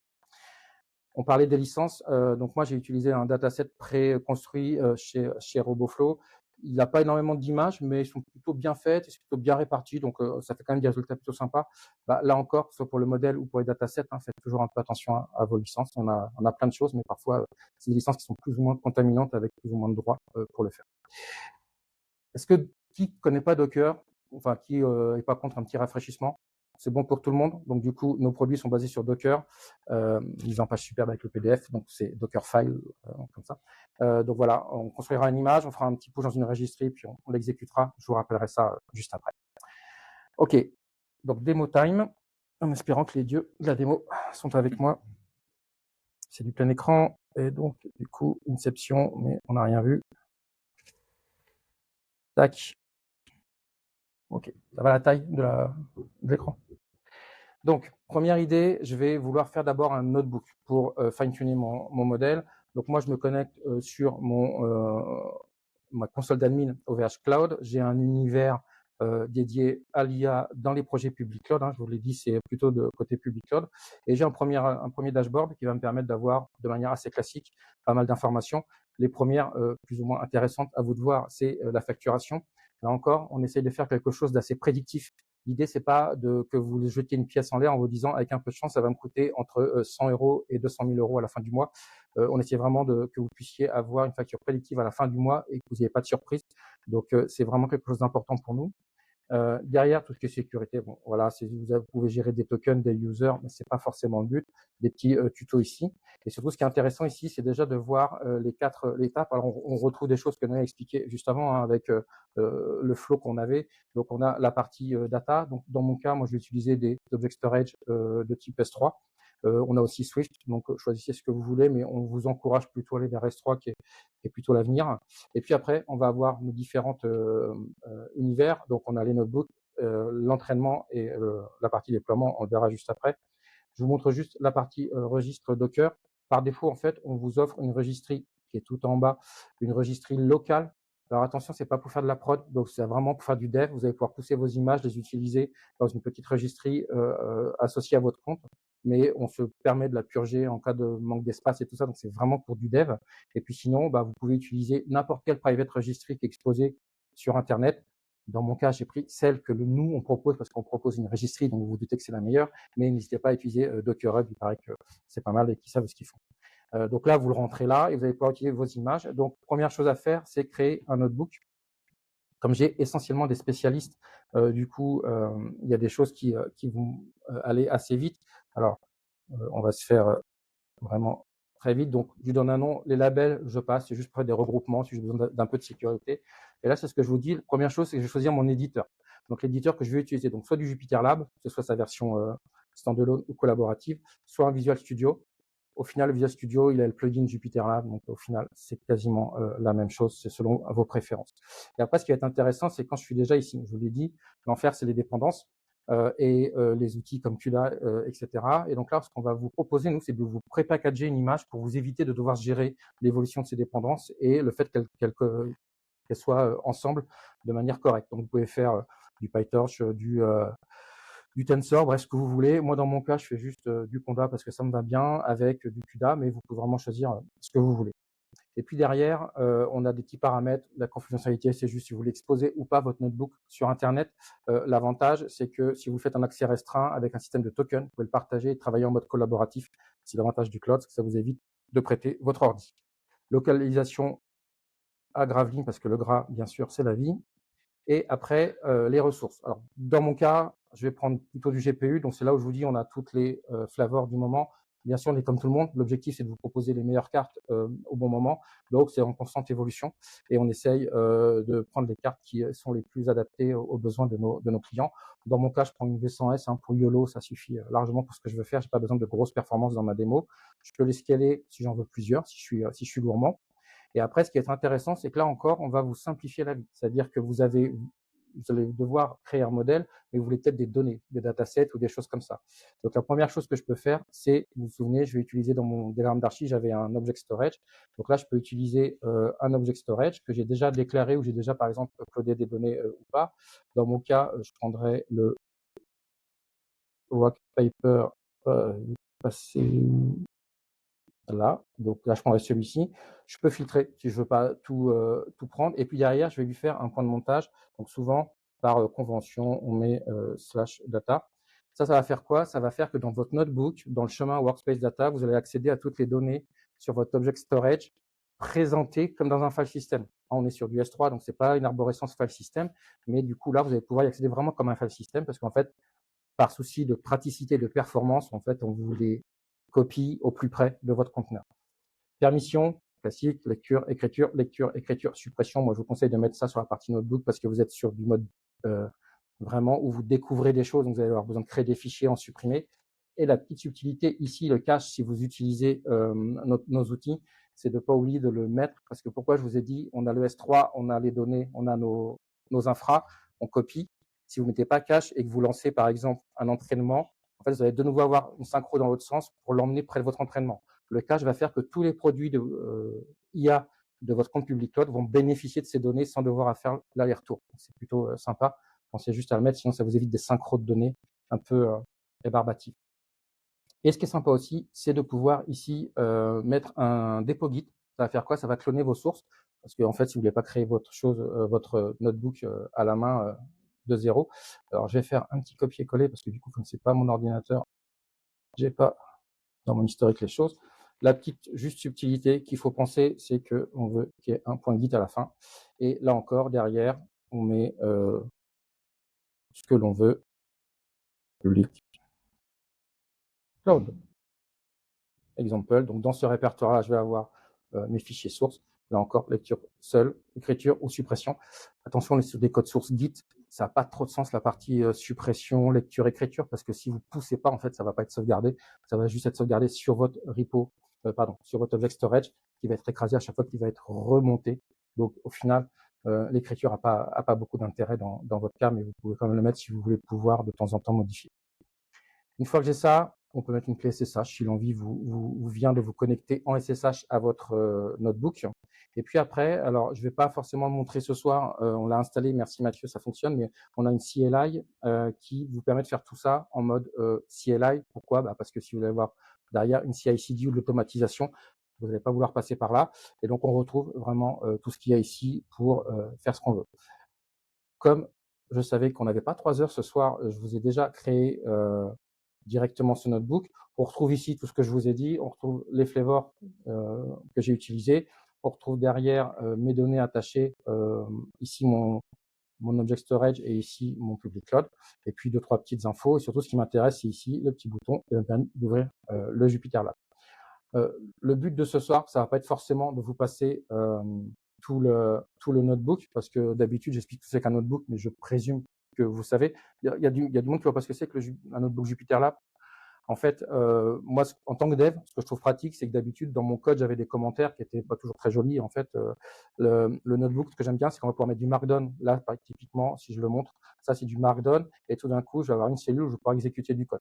On parlait des licences. Donc moi, j'ai utilisé un dataset pré-construit chez RoboFlow. Il n'a pas énormément d'images, mais ils sont plutôt bien faites et c'est plutôt bien réparti. Donc, ça fait quand même des résultats plutôt sympas. Là encore, soit pour le modèle ou pour les datasets, faites toujours un peu attention à vos licences. On a plein de choses, mais parfois, c'est des licences qui sont plus ou moins contaminantes avec plus ou moins de droits pour le faire. Est-ce que qui ne connaît pas Docker, enfin qui n'est pas contre un petit rafraîchissement? C'est bon pour tout le monde. Donc, du coup, nos produits sont basés sur Docker. Ils en page superbe avec le PDF. Donc, c'est Dockerfile, comme ça. Donc, voilà, on construira une image, on fera un petit push dans une registry, puis on l'exécutera. Je vous rappellerai ça juste après. OK. Donc, démo time, en espérant que les dieux de la démo sont avec moi. C'est du plein écran. Et donc, du coup, Inception, mais on n'a rien vu. Tac. Ok, ça va la taille de l'écran. Donc, première idée, je vais vouloir faire d'abord un notebook pour fine-tuner mon modèle. Donc, moi, je me connecte sur ma console d'admin OVH Cloud. J'ai un univers dédié à l'IA dans les projets public cloud. Je vous l'ai dit, c'est plutôt de côté public cloud. Et j'ai un premier dashboard qui va me permettre d'avoir, de manière assez classique, pas mal d'informations. Les premières, plus ou moins intéressantes à vous de voir, c'est la facturation. Là encore, on essaye de faire quelque chose d'assez prédictif. L'idée, c'est pas que vous jetiez une pièce en l'air en vous disant, avec un peu de chance, ça va me coûter entre 100 € et 200 000 € à la fin du mois. On essaie vraiment que vous puissiez avoir une facture prédictive à la fin du mois et que vous n'ayez pas de surprise. Donc, c'est vraiment quelque chose d'important pour nous. Derrière, tout ce qui est sécurité, bon, voilà, vous pouvez gérer des tokens, des users, mais c'est pas forcément le but. Des petits tutos ici. Et surtout, ce qui est intéressant ici, c'est déjà de voir les 4 étapes. Alors, on retrouve des choses que nous avons expliquées juste avant avec le flow qu'on avait. Donc, on a la partie data. Donc, dans mon cas, moi, je vais utiliser des object storage de type S3. On a aussi Swift, donc choisissez ce que vous voulez, mais on vous encourage plutôt à aller vers S3 qui est plutôt l'avenir. Et puis après, on va avoir nos différentes univers. Donc, on a les notebooks, l'entraînement et la partie déploiement, on le verra juste après. Je vous montre juste la partie registre Docker. Par défaut, en fait, on vous offre une registrie qui est tout en bas, une registrie locale. Alors attention, c'est pas pour faire de la prod, donc c'est vraiment pour faire du dev. Vous allez pouvoir pousser vos images, les utiliser dans une petite registrie associée à votre compte, mais on se permet de la purger en cas de manque d'espace et tout ça, donc c'est vraiment pour du dev. Et puis sinon, vous pouvez utiliser n'importe quelle private registry qui est exposée sur Internet. Dans mon cas, j'ai pris celle que nous, on propose parce qu'on propose une registry, donc vous vous doutez que c'est la meilleure, mais n'hésitez pas à utiliser Docker Hub, il paraît que c'est pas mal et qu'ils savent ce qu'ils font. Donc là, vous le rentrez là et vous allez pouvoir utiliser vos images. Donc, première chose à faire, c'est créer un notebook. Comme j'ai essentiellement des spécialistes, du coup, il y a des choses qui vont aller assez vite. Alors, on va se faire vraiment très vite. Donc, je lui donne un nom. Les labels, je passe. C'est juste près des regroupements si j'ai besoin d'un peu de sécurité. Et là, c'est ce que je vous dis. La première chose, c'est que je vais choisir mon éditeur. Donc, l'éditeur que je vais utiliser, donc soit du Jupyter Lab, que ce soit sa version standalone ou collaborative, soit un Visual Studio. Au final, le Visual Studio, il a le plugin Jupyter Lab. Donc, au final, c'est quasiment la même chose. C'est selon vos préférences. Et après, ce qui va être intéressant, c'est quand je suis déjà ici, je vous l'ai dit, l'enfer, c'est les dépendances. Et les outils comme QLA, etc. Et donc là, ce qu'on va vous proposer, nous, c'est de vous pré-packager une image pour vous éviter de devoir gérer l'évolution de ces dépendances et le fait qu'elles soient ensemble de manière correcte. Donc, vous pouvez faire du PyTorch, du Tensor, bref, ce que vous voulez. Moi, dans mon cas, je fais juste du Conda parce que ça me va bien avec du CUDA, mais vous pouvez vraiment choisir ce que vous voulez. Et puis derrière, on a des petits paramètres. La confidentialité, c'est juste si vous voulez exposer ou pas votre notebook sur Internet. L'avantage, c'est que si vous faites un accès restreint avec un système de token, vous pouvez le partager et travailler en mode collaboratif. C'est l'avantage du cloud, parce que ça vous évite de prêter votre ordi. Localisation à Gravelines, parce que le gras, bien sûr, c'est la vie. Et après, les ressources. Alors, dans mon cas, je vais prendre plutôt du GPU. Donc, c'est là où je vous dis, on a toutes les flavors du moment. Bien sûr, on est comme tout le monde. L'objectif, c'est de vous proposer les meilleures cartes au bon moment. Donc, c'est en constante évolution. Et on essaye de prendre les cartes qui sont les plus adaptées aux besoins de nos clients. Dans mon cas, je prends une V100S. Pour YOLO, ça suffit largement pour ce que je veux faire. Je n'ai pas besoin de grosses performances dans ma démo. Je peux les scaler si j'en veux plusieurs, si je suis gourmand. Et après, ce qui est intéressant, c'est que là encore, on va vous simplifier la vie. C'est-à-dire que vous allez devoir créer un modèle, mais vous voulez peut-être des données, des datasets ou des choses comme ça. Donc, la première chose que je peux faire, c'est, vous vous souvenez, je vais utiliser dans mon diagramme d'archi, j'avais un object storage. Donc là, je peux utiliser un object storage que j'ai déjà déclaré ou j'ai déjà, par exemple, uploadé des données ou pas. Dans mon cas, je prendrai le work paper passé là. Donc là, je prendrai celui-ci. Je peux filtrer si je veux pas tout prendre. Et puis derrière, je vais lui faire un point de montage. Donc souvent, par convention, on met /data. Ça va faire quoi? Ça va faire que dans votre notebook, dans le chemin Workspace Data, vous allez accéder à toutes les données sur votre object storage présentées comme dans un file system. On est sur du S3, donc c'est pas une arborescence file system, mais du coup là, vous allez pouvoir y accéder vraiment comme un file system parce qu'en fait, par souci de praticité, de performance, en fait, on vous les copie au plus près de votre conteneur. Permission, classique, lecture, écriture, suppression. Moi, je vous conseille de mettre ça sur la partie notebook parce que vous êtes sur du mode vraiment où vous découvrez des choses, donc vous allez avoir besoin de créer des fichiers, en supprimer. Et la petite subtilité ici, le cache, si vous utilisez nos outils, c'est de ne pas oublier de le mettre, parce que pourquoi je vous ai dit, on a le S3, on a les données, on a nos infras, on copie. Si vous ne mettez pas cache et que vous lancez par exemple un entraînement, en fait, vous allez de nouveau avoir une synchro dans l'autre sens pour l'emmener près de votre entraînement. Le cache va faire que tous les produits de IA de votre compte public cloud vont bénéficier de ces données sans devoir faire l'aller-retour. C'est plutôt sympa. Pensez juste à le mettre, sinon ça vous évite des synchros de données un peu rébarbatives. Et ce qui est sympa aussi, c'est de pouvoir ici mettre un dépôt Git. Ça va faire quoi? Ça va cloner vos sources. Parce que en fait, si vous voulez pas créer votre notebook à la main de zéro, alors je vais faire un petit copier-coller parce que du coup, comme c'est pas mon ordinateur, j'ai pas dans mon historique les choses. La petite juste subtilité qu'il faut penser, c'est que on veut qu'il y ait un point Git à la fin. Et là encore, derrière, on met ce que l'on veut. Public cloud. Example. Donc, dans ce répertoire-là, je vais avoir mes fichiers sources. Là encore, lecture seule, écriture ou suppression. Attention, on est sur des codes sources Git. Ça n'a pas trop de sens la partie suppression, lecture, écriture, parce que si vous poussez pas, en fait, ça va pas être sauvegardé. Ça va juste être sauvegardé sur votre repo, sur votre object storage, qui va être écrasé à chaque fois qu'il va être remonté. Donc, au final, l'écriture a pas beaucoup d'intérêt dans votre cas, mais vous pouvez quand même le mettre si vous voulez pouvoir de temps en temps modifier. Une fois que j'ai ça, on peut mettre une clé SSH si l'envie vous vient de vous connecter en SSH à votre notebook. Et puis après, alors je ne vais pas forcément le montrer ce soir, on l'a installé, merci Mathieu, ça fonctionne, mais on a une CLI qui vous permet de faire tout ça en mode CLI. Pourquoi? Parce que si vous voulez avoir derrière une CI/CD ou de l'automatisation, vous n'allez pas vouloir passer par là. Et donc on retrouve vraiment tout ce qu'il y a ici pour faire ce qu'on veut. Comme je savais qu'on n'avait pas 3 heures ce soir, je vous ai déjà créé directement ce notebook. On retrouve ici tout ce que je vous ai dit. On retrouve les flavors que j'ai utilisés. On retrouve derrière mes données attachées. Ici, mon object storage et ici, mon public cloud. Et puis, 2-3 petites infos. Et surtout, ce qui m'intéresse, c'est ici, le petit bouton qui me permet d'ouvrir le Jupyter Lab. Le but de ce soir, ça va pas être forcément de vous passer tout le notebook, parce que d'habitude, j'explique ce que c'est qu'un notebook, mais je présume que vous savez. Il y a du monde qui voit pas ce que c'est que un notebook Jupyter Lab. En fait, moi, en tant que dev, ce que je trouve pratique, c'est que d'habitude, dans mon code, j'avais des commentaires qui étaient pas toujours très jolis. En fait, le notebook, ce que j'aime bien, c'est qu'on va pouvoir mettre du Markdown. Là, typiquement, si je le montre, ça, c'est du Markdown. Et tout d'un coup, je vais avoir une cellule où je vais pouvoir exécuter du code.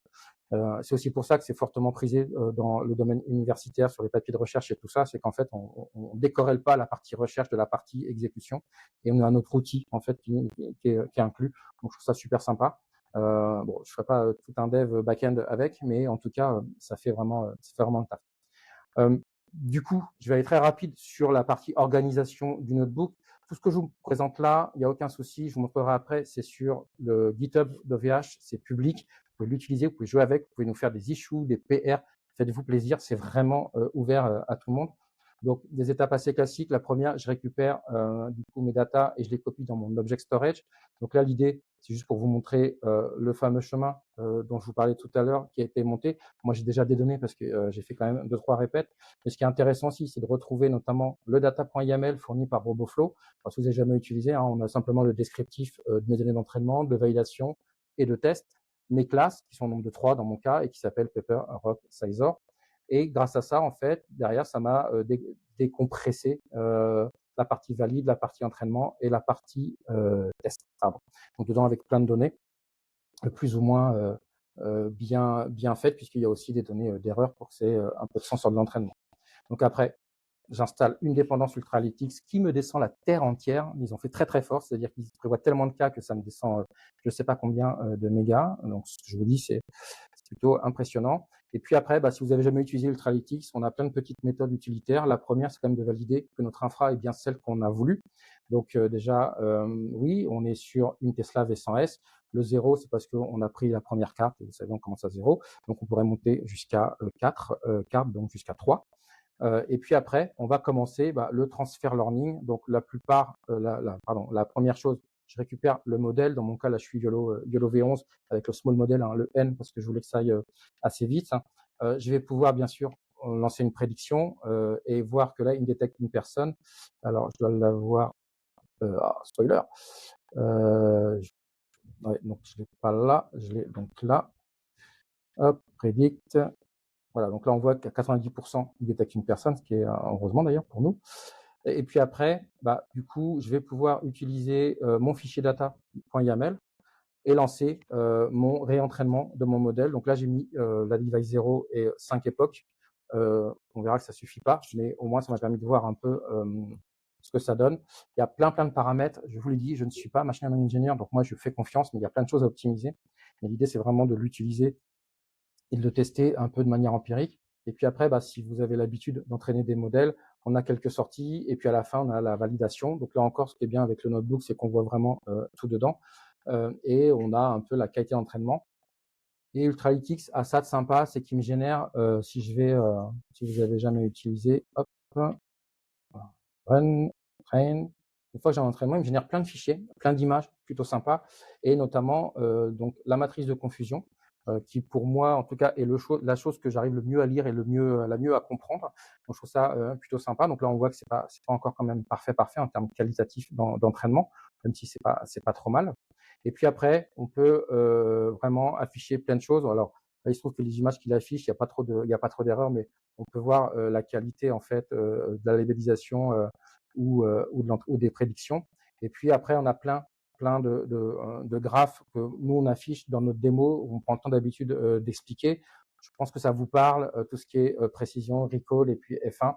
C'est aussi pour ça que c'est fortement prisé dans le domaine universitaire, sur les papiers de recherche et tout ça. C'est qu'en fait, on décorrèle pas la partie recherche de la partie exécution. Et on a un autre outil, en fait, qui est inclus. Donc, je trouve ça super sympa. Bon, je ferai pas tout un dev back-end avec, mais en tout cas, ça fait vraiment le taf. Du coup, je vais aller très rapide sur la partie organisation du notebook. Tout ce que je vous présente là, il n'y a aucun souci. Je vous montrerai après. C'est sur le GitHub d'OVH, c'est public. Vous pouvez l'utiliser, vous pouvez jouer avec, vous pouvez nous faire des issues, des PR. Faites-vous plaisir, c'est vraiment ouvert à tout le monde. Donc, des étapes assez classiques. La première, je récupère du coup mes data et je les copie dans mon object storage. Donc là, l'idée, c'est juste pour vous montrer le fameux chemin dont je vous parlais tout à l'heure qui a été monté. Moi, j'ai déjà des données parce que j'ai fait quand même 2-3 répètes. Mais ce qui est intéressant aussi, c'est de retrouver notamment le data.yml fourni par RoboFlow. Alors, si vous n'avez jamais utilisé, on a simplement le descriptif de mes données d'entraînement, de validation et de test. Mes classes, qui sont au nombre de 3 dans mon cas et qui s'appellent Pepper, Rock, Sizor. Et grâce à ça, en fait, derrière, ça m'a décompressé la partie valide, la partie entraînement et la partie test. Pardon. Donc, dedans, avec plein de données, plus ou moins bien faites, puisqu'il y a aussi des données d'erreur pour que c'est un peu de sens sur de l'entraînement. Donc après, j'installe une dépendance Ultralytics qui me descend la terre entière. Ils ont fait très très fort, c'est-à-dire qu'ils prévoient tellement de cas que ça me descend je ne sais pas combien de mégas. Donc, ce que je vous dis, c'est plutôt impressionnant. Et puis après, si vous avez jamais utilisé Ultralytics, on a plein de petites méthodes utilitaires. La première, c'est quand même de valider que notre infra est bien celle qu'on a voulu. Donc déjà, oui, on est sur une Tesla V100S. Le 0, c'est parce qu'on a pris la première carte, et vous savez, on commence à 0. Donc on pourrait monter jusqu'à 4 cartes, donc jusqu'à 3. Et puis après, on va commencer le transfer learning. Donc la plupart, la première chose, je récupère le modèle. Dans mon cas, là, je suis YOLO V11 avec le small model, le N, parce que je voulais que ça aille assez vite. Je vais pouvoir, bien sûr, lancer une prédiction et voir que là, il détecte une personne. Alors, je dois l'avoir. Spoiler. Ouais, donc, je ne l'ai pas là. Je l'ai donc là. Hop, predict. Voilà, donc là, on voit qu'à 90%, il détecte une personne, ce qui est heureusement d'ailleurs pour nous. Et puis après, du coup, je vais pouvoir utiliser mon fichier data.yaml et lancer mon réentraînement de mon modèle. Donc là, j'ai mis la device 0 et 5 époques. On verra que ça suffit pas, mais au moins, ça m'a permis de voir un peu ce que ça donne. Il y a plein de paramètres. Je vous l'ai dit, je ne suis pas machine learning engineer, donc moi, je fais confiance, mais il y a plein de choses à optimiser. Mais l'idée, c'est vraiment de l'utiliser et de le tester un peu de manière empirique. Et puis après, si vous avez l'habitude d'entraîner des modèles, on a quelques sorties et puis à la fin, on a la validation. Donc là encore, ce qui est bien avec le notebook, c'est qu'on voit vraiment tout dedans et on a un peu la qualité d'entraînement. Et Ultralytics a ça de sympa, c'est qu'il me génère, si vous avez jamais utilisé, hop, run, train. Une fois que j'ai un entraînement, il me génère plein de fichiers, plein d'images, plutôt sympa, et notamment donc la matrice de confusion, qui pour moi, en tout cas, est la chose que j'arrive le mieux à lire et la mieux à comprendre. Donc je trouve ça plutôt sympa. Donc là, on voit que c'est pas encore quand même parfait en termes qualitatifs d'entraînement, même si c'est pas trop mal. Et puis après, on peut vraiment afficher plein de choses. Alors là, il se trouve que les images qu'il affiche, il y a pas trop d'erreurs, mais on peut voir la qualité en fait de la labellisation ou des prédictions. Et puis après, on a plein de graphes que nous on affiche dans notre démo où on prend le temps d'habitude d'expliquer. Je pense que ça vous parle, tout ce qui est précision, recall et puis F1.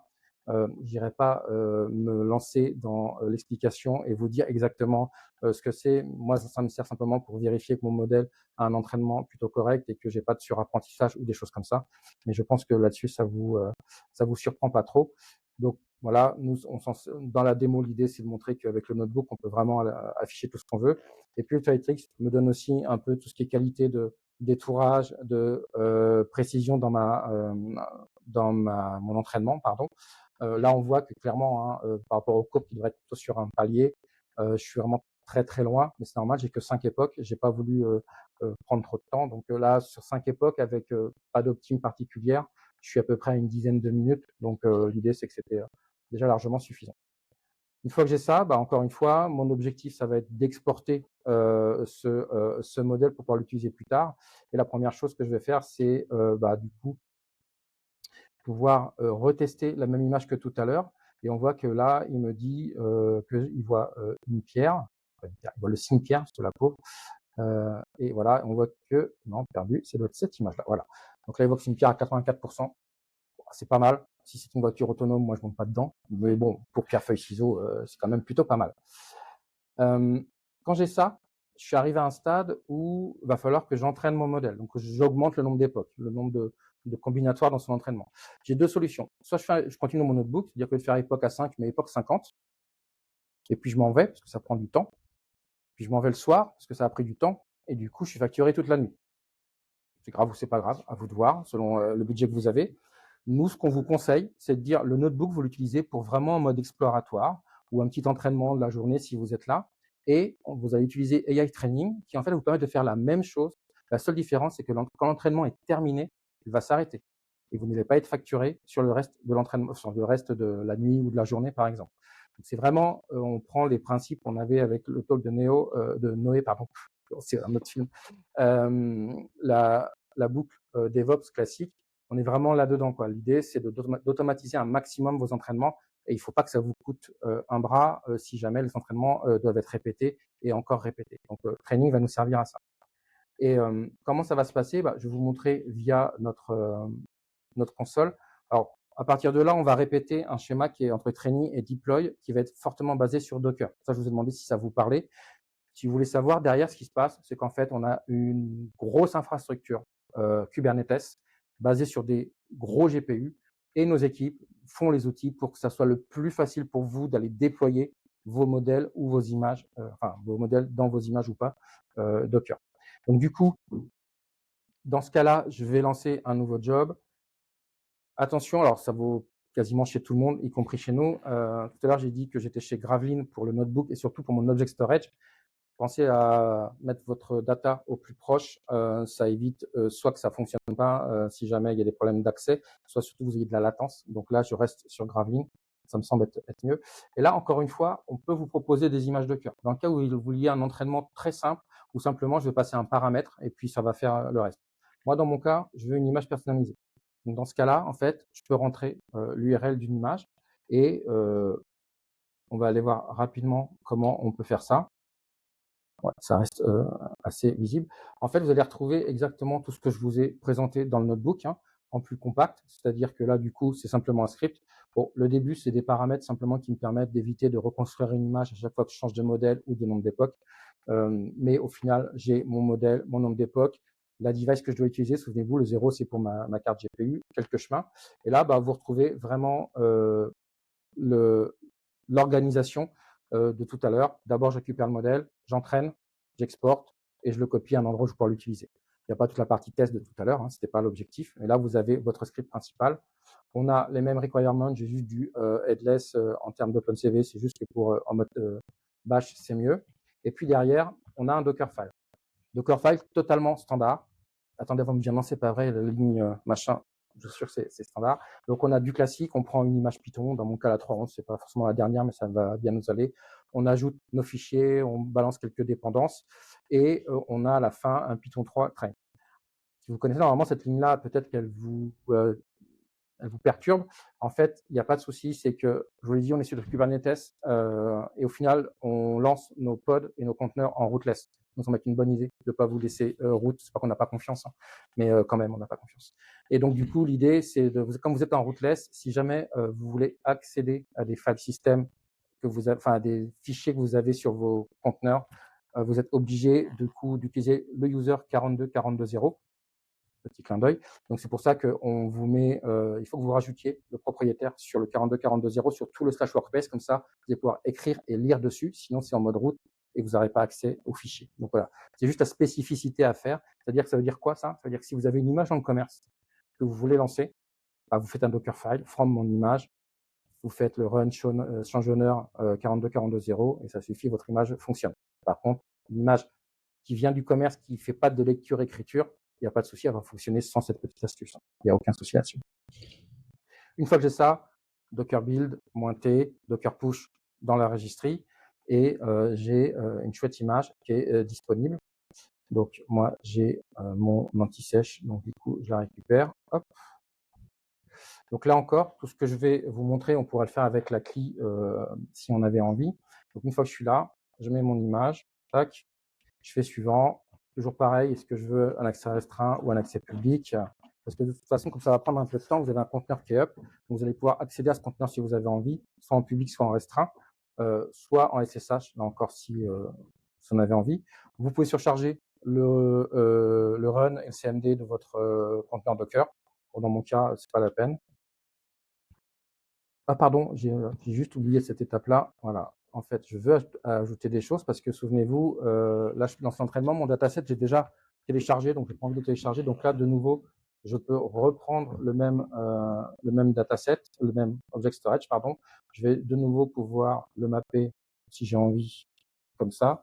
J'irai pas me lancer dans l'explication et vous dire exactement ce que c'est. Moi, ça me sert simplement pour vérifier que mon modèle a un entraînement plutôt correct et que j'ai pas de surapprentissage ou des choses comme ça. Mais je pense que là-dessus, ça vous surprend pas trop. Donc voilà, nous, dans la démo, l'idée, c'est de montrer qu'avec le notebook, on peut vraiment afficher tout ce qu'on veut. Et puis, Ultralytics me donne aussi un peu tout ce qui est qualité de détourage, de précision dans mon entraînement, pardon. Là, on voit que clairement, par rapport aux courbes qui devraient être plutôt sur un palier, je suis vraiment très loin, mais c'est normal, j'ai que 5 époques, j'ai pas voulu prendre trop de temps. Donc là, sur 5 époques, avec pas d'optime particulière, je suis à peu près à une dizaine de minutes. Donc l'idée, c'est que c'était déjà largement suffisant. Une fois que j'ai ça, encore une fois, mon objectif, ça va être d'exporter ce modèle pour pouvoir l'utiliser plus tard. Et la première chose que je vais faire, c'est du coup pouvoir retester la même image que tout à l'heure. Et on voit que là, il me dit qu'il voit une pierre, il voit le cimetière sur la pauvre. Et voilà, on voit que, non, perdu, c'est cette image-là. Voilà. Donc là, il voit que c'est une pierre à 84%. C'est pas mal. Si c'est une voiture autonome, moi, je ne monte pas dedans. Mais bon, pour pierre, feuille, ciseaux, c'est quand même plutôt pas mal. Quand j'ai ça, je suis arrivé à un stade où il va falloir que j'entraîne mon modèle. Donc, j'augmente le nombre d'époques, le nombre de combinatoires dans son entraînement. J'ai deux solutions. Soit je continue dans mon notebook, c'est-à-dire que je vais faire époque à 5, mais époque 50. Et puis, je m'en vais, parce que ça prend du temps. Puis, je m'en vais le soir, parce que ça a pris du temps. Et du coup, je suis facturé toute la nuit. C'est grave ou c'est pas grave, à vous de voir, selon le budget que vous avez. Nous, ce qu'on vous conseille, c'est de dire le notebook, vous l'utilisez pour vraiment en mode exploratoire ou un petit entraînement de la journée si vous êtes là. Et vous allez utiliser AI Training qui, en fait, vous permet de faire la même chose. La seule différence, c'est que quand l'entraînement est terminé, il va s'arrêter. Et vous n'allez pas être facturé sur le reste de l'entraînement, sur le reste de la nuit ou de la journée, par exemple. Donc, c'est vraiment, on prend les principes qu'on avait avec le talk de Noé, pardon, c'est un autre film, la boucle DevOps classique. On est vraiment là-dedans, quoi. L'idée, c'est d'automatiser un maximum vos entraînements et il ne faut pas que ça vous coûte un bras si jamais les entraînements doivent être répétés et encore répétés. Donc, le training va nous servir à ça. Et comment ça va se passer? Je vais vous montrer via notre console. Alors, à partir de là, on va répéter un schéma qui est entre training et deploy, qui va être fortement basé sur Docker. Ça, je vous ai demandé si ça vous parlait. Si vous voulez savoir, derrière, ce qui se passe, c'est qu'en fait, on a une grosse infrastructure Kubernetes basée sur des gros GPU et nos équipes font les outils pour que ça soit le plus facile pour vous d'aller déployer vos modèles ou vos images, vos modèles dans vos images ou pas, Docker. Donc, du coup, dans ce cas-là, je vais lancer un nouveau job. Attention, alors ça vaut quasiment chez tout le monde, y compris chez nous. Tout à l'heure, j'ai dit que j'étais chez Gravelin pour le notebook et surtout pour mon object storage. Pensez à mettre votre data au plus proche. Ça évite soit que ça fonctionne pas si jamais il y a des problèmes d'accès, soit surtout vous ayez de la latence. Donc là, je reste sur Gravelin. Ça me semble être mieux. Et là, encore une fois, on peut vous proposer des images de cœur. Dans le cas où vous vouliez un entraînement très simple, ou simplement, je vais passer un paramètre et puis ça va faire le reste. Moi, dans mon cas, je veux une image personnalisée. Donc, dans ce cas-là, en fait, je peux rentrer l'URL d'une image et on va aller voir rapidement comment on peut faire ça. Ouais, ça reste assez visible. En fait, vous allez retrouver exactement tout ce que je vous ai présenté dans le notebook, hein, en plus compact. C'est-à-dire que là, du coup, c'est simplement un script. Bon, le début, c'est des paramètres simplement qui me permettent d'éviter de reconstruire une image à chaque fois que je change de modèle ou de nombre d'époque. Mais au final, j'ai mon modèle, mon nombre d'époque, la device que je dois utiliser. Souvenez-vous, le 0, c'est pour ma carte GPU, quelques chemins. Et là, bah, vous retrouvez vraiment l'organisation de tout à l'heure. D'abord, je récupère le modèle, j'entraîne, j'exporte et je le copie à un endroit où je pourrai l'utiliser. Il n'y a pas toute la partie test de tout à l'heure, hein, ce n'était pas l'objectif. Et là, vous avez votre script principal. On a les mêmes requirements, j'ai juste du headless en termes d'OpenCV, c'est juste que pour en mode bash, c'est mieux. Et puis derrière, on a un Dockerfile. Dockerfile totalement standard. Attendez, avant de me dire non, c'est pas vrai, la ligne machin, je suis sûr que c'est standard. Donc, on a du classique, on prend une image Python, dans mon cas, la 3.11, c'est pas forcément la dernière, mais ça va bien nous aller. On ajoute nos fichiers, on balance quelques dépendances, et on a à la fin un Python 3 train. Si vous connaissez normalement cette ligne-là, peut-être qu'elle elle vous perturbe. En fait, il n'y a pas de souci, c'est que, je vous l'ai dit, on est sur Kubernetes, et au final, on lance nos pods et nos conteneurs en rootless. Donc, ça va être une bonne idée de ne pas vous laisser root. C'est pas qu'on n'a pas confiance, hein, mais quand même, on n'a pas confiance. Et donc, du coup, l'idée, c'est comme vous êtes en rootless, si jamais vous voulez accéder à des file systems que vous avez, enfin, à des fichiers que vous avez sur vos conteneurs, vous êtes obligé, du coup, d'utiliser le user 42.42.0. Petit clin d'œil. Donc, c'est pour ça qu'on vous met, il faut que vous rajoutiez le propriétaire sur le 42.42.0 sur tout le / workspace. Comme ça, vous allez pouvoir écrire et lire dessus. Sinon, c'est en mode root et vous n'aurez pas accès aux fichiers. Donc, voilà. C'est juste la spécificité à faire. C'est-à-dire que ça veut dire quoi, ça? Ça veut dire que si vous avez une image dans le commerce que vous voulez lancer, bah, vous faites un Dockerfile from mon image. Vous faites le run change owner 42.42.0 et ça suffit, votre image fonctionne. Par contre, une image qui vient du commerce, qui ne fait pas de lecture-écriture, il n'y a pas de souci, elle va fonctionner sans cette petite astuce. Il n'y a aucun souci là-dessus. Une fois que j'ai ça, Docker build, -t, Docker push dans la registry, et j'ai une chouette image qui est disponible. Donc, moi, j'ai mon anti-sèche, donc du coup, je la récupère. Hop. Donc là encore, tout ce que je vais vous montrer, on pourra le faire avec la CLI si on avait envie. Donc, une fois que je suis là, je mets mon image, tac, je fais suivant. Toujours pareil, est-ce que je veux un accès restreint ou un accès public? Parce que de toute façon, comme ça va prendre un peu de temps, vous avez un conteneur qui est up. Donc, vous allez pouvoir accéder à ce conteneur si vous avez envie, soit en public, soit en restreint, soit en SSH, là encore si vous en avez envie. Vous pouvez surcharger le run et le CMD de votre conteneur Docker. Bon, dans mon cas, c'est pas la peine. Ah pardon, j'ai juste oublié cette étape-là. Voilà. En fait, je veux ajouter des choses parce que souvenez-vous, là, dans cet entraînement, mon dataset, j'ai déjà téléchargé, donc je n'ai pas envie de télécharger. Donc là, de nouveau, je peux reprendre le même dataset, le même object storage, pardon. Je vais de nouveau pouvoir le mapper si j'ai envie, comme ça.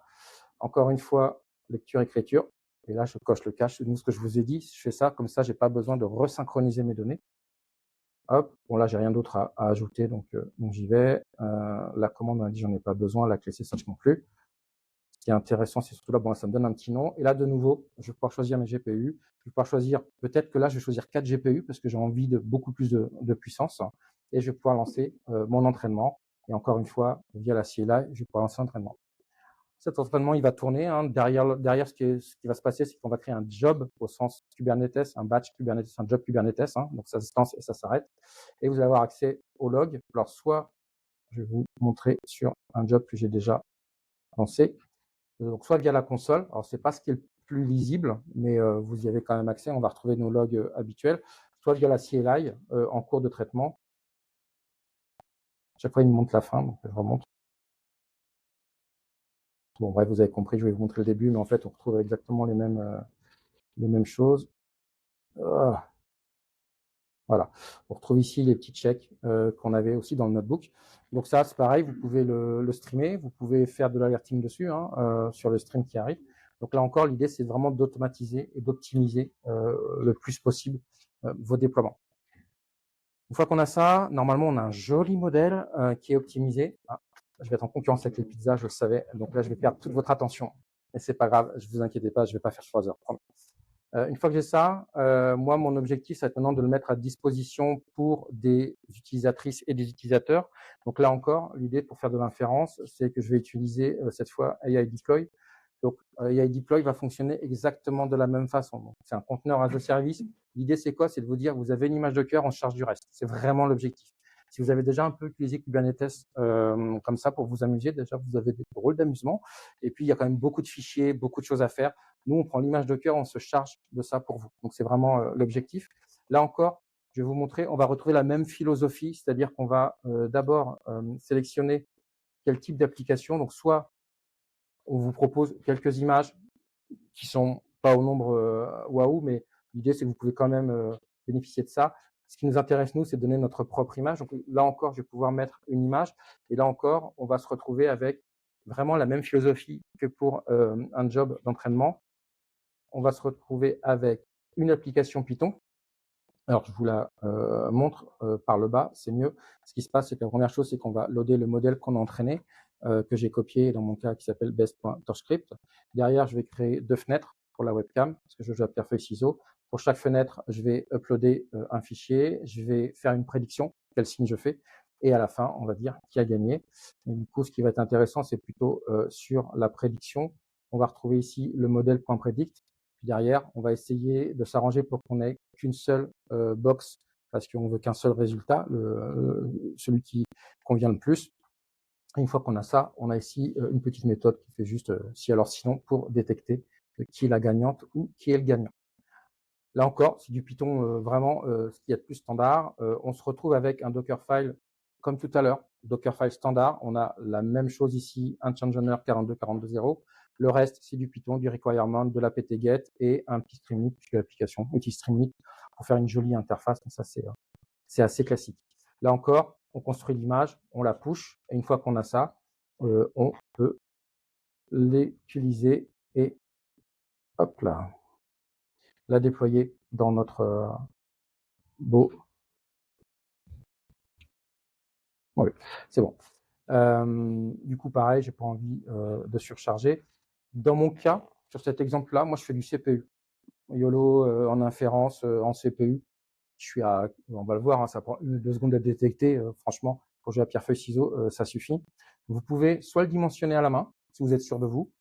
Encore une fois, lecture-écriture. Et là, je coche le cache. Nous, ce que je vous ai dit, je fais ça, comme ça, j'ai pas besoin de resynchroniser mes données. Hop, bon là j'ai rien d'autre à ajouter, donc j'y vais. La commande on a dit j'en ai pas besoin, la clé SSH non plus. Ce qui est intéressant, c'est surtout là, bon, ça me donne un petit nom. Et là de nouveau, je vais pouvoir choisir mes GPU. Je vais pouvoir choisir, peut-être que là je vais choisir 4 GPU parce que j'ai envie de beaucoup plus de puissance. Et je vais pouvoir lancer mon entraînement. Et encore une fois, via la CLI, je vais pouvoir lancer l'entraînement. Cet entraînement, il va tourner. Hein. Derrière ce qui va se passer, c'est qu'on va créer un job au sens Kubernetes, un batch Kubernetes, un job Kubernetes. Hein. Donc, ça se lance et ça s'arrête. Et vous allez avoir accès au log. Alors, soit, je vais vous montrer sur un job que j'ai déjà lancé. Donc, soit via la console. Alors, c'est pas ce qui est le plus lisible, mais vous y avez quand même accès. On va retrouver nos logs habituels. Soit via la CLI en cours de traitement. À chaque fois, il me montre la fin, donc je remonte. Bon, bref, vous avez compris, je vais vous montrer le début, mais en fait, on retrouve exactement les mêmes choses. Voilà. On retrouve ici les petits checks qu'on avait aussi dans le notebook. Donc ça, c'est pareil, vous pouvez le streamer, vous pouvez faire de l'alerting dessus, hein, sur le stream qui arrive. Donc là encore, l'idée, c'est vraiment d'automatiser et d'optimiser le plus possible vos déploiements. Une fois qu'on a ça, normalement, on a un joli modèle qui est optimisé. Ah, je vais être en concurrence avec les pizzas, je le savais. Donc là, je vais perdre toute votre attention. Et c'est pas grave, je vous inquiétez pas, je vais pas faire 3 heures. Une fois que j'ai ça, moi, mon objectif, c'est maintenant de le mettre à disposition pour des utilisatrices et des utilisateurs. Donc là encore, l'idée pour faire de l'inférence, c'est que je vais utiliser cette fois AI Deploy. Donc AI Deploy va fonctionner exactement de la même façon. Donc, c'est un conteneur as a service. L'idée, c'est quoi? C'est de vous dire, vous avez une image Docker, on charge du reste. C'est vraiment l'objectif. Si vous avez déjà un peu utilisé Kubernetes comme ça pour vous amuser, déjà vous avez des rôles d'amusement. Et puis il y a quand même beaucoup de fichiers, beaucoup de choses à faire. Nous, on prend l'image Docker, on se charge de ça pour vous. Donc c'est vraiment l'objectif. Là encore, je vais vous montrer, on va retrouver la même philosophie, c'est-à-dire qu'on va d'abord sélectionner quel type d'application. Donc soit on vous propose quelques images qui sont pas au nombre waouh, mais l'idée c'est que vous pouvez quand même bénéficier de ça. Ce qui nous intéresse, nous, c'est de donner notre propre image. Donc là encore, je vais pouvoir mettre une image. Et là encore, on va se retrouver avec vraiment la même philosophie que pour un job d'entraînement. On va se retrouver avec une application Python. Alors, je vous la montre par le bas, c'est mieux. Ce qui se passe, c'est que la première chose, c'est qu'on va loader le modèle qu'on a entraîné, que j'ai copié dans mon cas qui s'appelle best.torchscript. Derrière, je vais créer 2 fenêtres pour la webcam, parce que je joue à pierre feuille ciseaux. Pour chaque fenêtre, je vais uploader un fichier, je vais faire une prédiction, quel signe je fais, et à la fin, on va dire qui a gagné. Et du coup, ce qui va être intéressant, c'est plutôt sur la prédiction. On va retrouver ici le modèle.predict. Puis derrière, on va essayer de s'arranger pour qu'on ait qu'une seule box, parce qu'on veut qu'un seul résultat, celui qui convient le plus. Et une fois qu'on a ça, on a ici une petite méthode qui fait juste si alors sinon pour détecter qui est la gagnante ou qui est le gagnant. Là encore, c'est du Python vraiment ce qu'il y a de plus standard. On se retrouve avec un Dockerfile comme tout à l'heure, Dockerfile standard. On a la même chose ici, un change-owner 42.42.0. Le reste, c'est du Python, du requirement, de la ptget et un petit streamlit, puisque l'application utilise streamlit pour faire une jolie interface. Donc ça, c'est assez classique. Là encore, on construit l'image, on la push, et une fois qu'on a ça, on peut l'utiliser et hop là, la déployer dans notre beau. Oui, c'est bon. Du coup, pareil, j'ai pas envie de surcharger. Dans mon cas, sur cet exemple-là, moi, je fais du CPU. YOLO en inférence en CPU. Je suis à, on va le voir, hein, ça prend 1 ou 2 secondes à détecter. Franchement, pour jouer à pierre feuille ciseaux, ça suffit. Vous pouvez soit le dimensionner à la main, si vous êtes sûr de vous,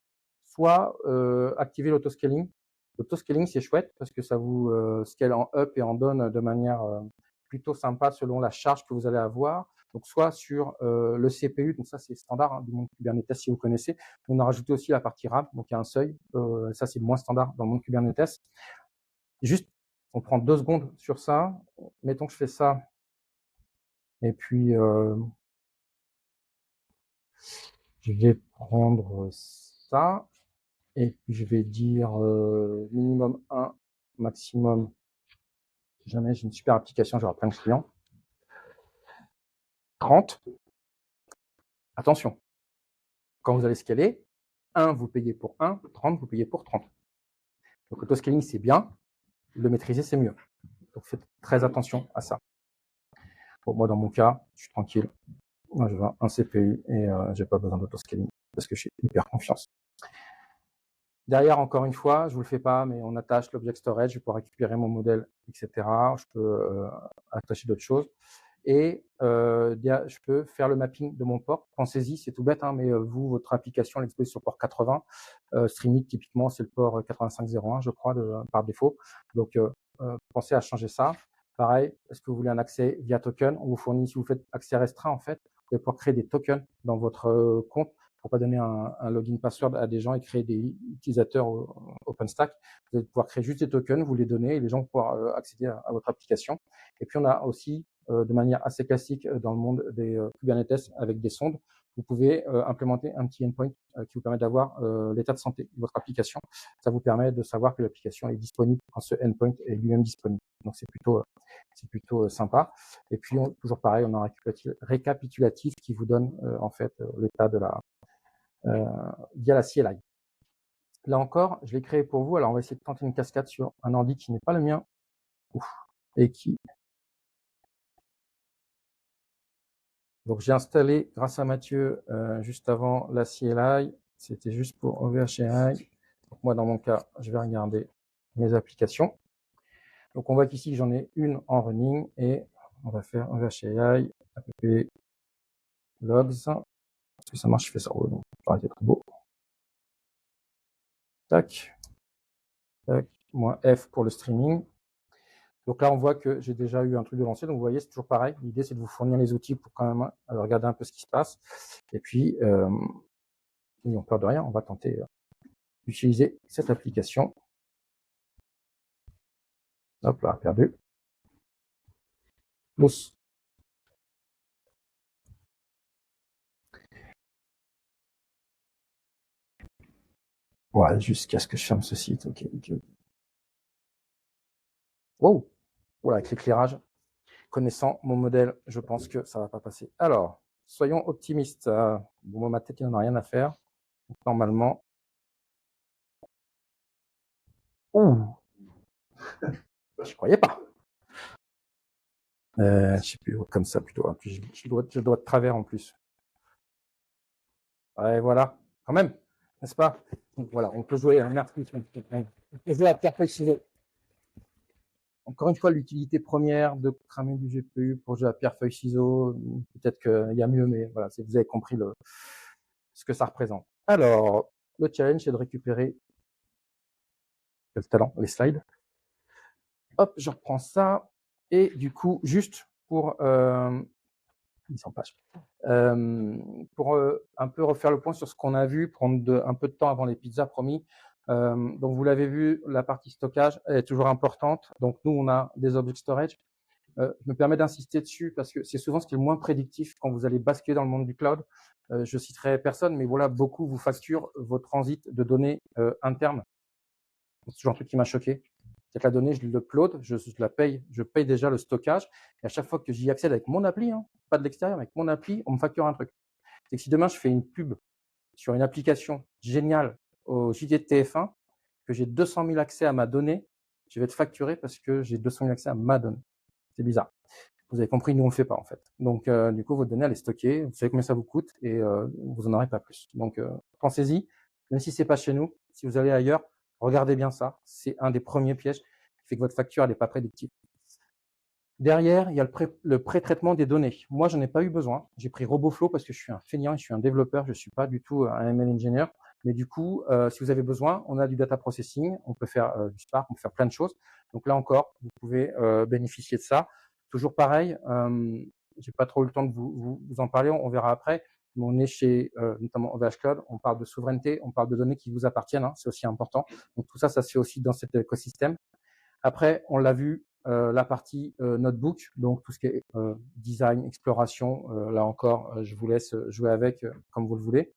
soit activer l'autoscaling. L'autoscaling, c'est chouette parce que ça vous scale en up et en down de manière plutôt sympa selon la charge que vous allez avoir. Donc, soit sur le CPU, donc ça c'est standard hein, du monde Kubernetes si vous connaissez. On a rajouté aussi la partie RAM, donc il y a un seuil. Ça c'est le moins standard dans le monde Kubernetes. Juste, on prend 2 secondes sur ça. Mettons que je fais ça. Et puis, je vais prendre ça. Et puis, je vais dire minimum 1, maximum. Si jamais j'ai une super application, j'aurai plein de clients. 30. Attention. Quand vous allez scaler, 1, vous payez pour 1, 30, vous payez pour 30. Donc, l'autoscaling, c'est bien. Le maîtriser, c'est mieux. Donc, faites très attention à ça. Bon, moi, dans mon cas, je suis tranquille. Moi, je veux un CPU et j'ai pas besoin d'autoscaling parce que j'ai hyper confiance. Derrière, encore une fois, je vous le fais pas, mais on attache l'object storage pour récupérer mon modèle, etc. Je peux attacher d'autres choses. Et je peux faire le mapping de mon port. Pensez-y, c'est tout bête, hein, mais vous, votre application, elle est exposée sur port 80. Streamlit, typiquement, c'est le port 8501, je crois, par défaut. Donc, pensez à changer ça. Pareil, est-ce que vous voulez un accès via token? On vous fournit, si vous faites accès restreint, en fait, vous pouvez pouvoir créer des tokens dans votre compte pour pas donner un login password à des gens et créer des utilisateurs OpenStack. Vous allez pouvoir créer juste des tokens, vous les donnez et les gens vont pouvoir accéder à votre application. Et puis, on a aussi, de manière assez classique dans le monde des Kubernetes avec des sondes, vous pouvez implémenter un petit endpoint qui vous permet d'avoir l'état de santé de votre application. Ça vous permet de savoir que l'application est disponible quand ce endpoint est lui-même disponible. Donc, c'est plutôt sympa. Et puis, toujours pareil, on a un récapitulatif qui vous donne en fait l'état de la via la CLI. Là encore, je l'ai créé pour vous. Alors, on va essayer de tenter une cascade sur un ordi qui n'est pas le mien. Et qui... Donc, j'ai installé, grâce à Mathieu, juste avant la CLI. C'était juste pour OVHCI. Donc, moi, dans mon cas, je vais regarder mes applications. Donc, on voit qu'ici, j'en ai une en running et on va faire un VHAI, app logs. Est-ce que ça marche? Je fais ça. Oh, non, ça aurait été trop beau. Tac. Tac. Moins F pour le streaming. Donc là, on voit que j'ai déjà eu un truc de lancé. Donc, vous voyez, c'est toujours pareil. L'idée, c'est de vous fournir les outils pour quand même regarder un peu ce qui se passe. Et puis, n'ayons peur de rien, on va tenter d'utiliser cette application. Hop là, perdu. Mousse. Voilà, jusqu'à ce que je ferme ce site. Ok. Wow. Voilà, avec l'éclairage. Connaissant mon modèle, je pense que ça va pas passer. Alors, soyons optimistes. Bon, ma tête, il n'en a rien à faire. Donc, normalement. Ouh. Je croyais pas. Je sais plus, comme ça plutôt. Puis je dois de travers en plus. Ouais, voilà, quand même, n'est-ce pas? Donc voilà, on peut jouer à un artiste, on peut jouer à perfectionner. Encore une fois, l'utilité première de cramer du GPU pour jouer à pierre feuille ciseaux, peut-être qu'il y a mieux, mais voilà, vous avez compris ce que ça représente. Alors, le challenge, c'est de récupérer le talent, les slides. Hop, je reprends ça. Et du coup, juste pour mise en page. Pour un peu refaire le point sur ce qu'on a vu, prendre un peu de temps avant les pizzas, promis. Donc, vous l'avez vu, la partie stockage elle est toujours importante. Donc, nous, on a des object storage. Je me permets d'insister dessus parce que c'est souvent ce qui est le moins prédictif quand vous allez basculer dans le monde du cloud. Je citerai personne, mais voilà, beaucoup vous facturent vos transits de données internes. C'est toujours un truc qui m'a choqué. C'est que la donnée, je l'upload, je la paye, je paye déjà le stockage. Et à chaque fois que j'y accède avec mon appli, pas de l'extérieur, mais avec mon appli, on me facture un truc. C'est que si demain je fais une pub sur une application géniale au JT de TF1, que j'ai 200 000 accès à ma donnée, je vais être facturé parce que j'ai 200 000 accès à ma donnée. C'est bizarre. Vous avez compris, nous on le fait pas en fait. Donc du coup, votre donnée elle est stockée, vous savez combien ça vous coûte et vous en aurez pas plus. Donc pensez-y, même si c'est pas chez nous, si vous allez ailleurs, regardez bien ça. C'est un des premiers pièges qui fait que votre facture elle n'est pas prédictive. Derrière, il y a le pré-traitement des données. Moi, j'en ai pas eu besoin. J'ai pris RoboFlow parce que je suis un feignant et je suis un développeur. Je suis pas du tout un ML engineer. Mais du coup, si vous avez besoin, on a du data processing. On peut faire du Spark, on peut faire plein de choses. Donc là encore, vous pouvez bénéficier de ça. Toujours pareil, j'ai pas trop eu le temps de vous en parler. On verra après. Mais on est chez notamment OVH Cloud. On parle de souveraineté, on parle de données qui vous appartiennent. C'est aussi important. Donc tout ça, ça se fait aussi dans cet écosystème. Après, on l'a vu, la partie notebook, donc tout ce qui est design, exploration, là encore, je vous laisse jouer avec comme vous le voulez.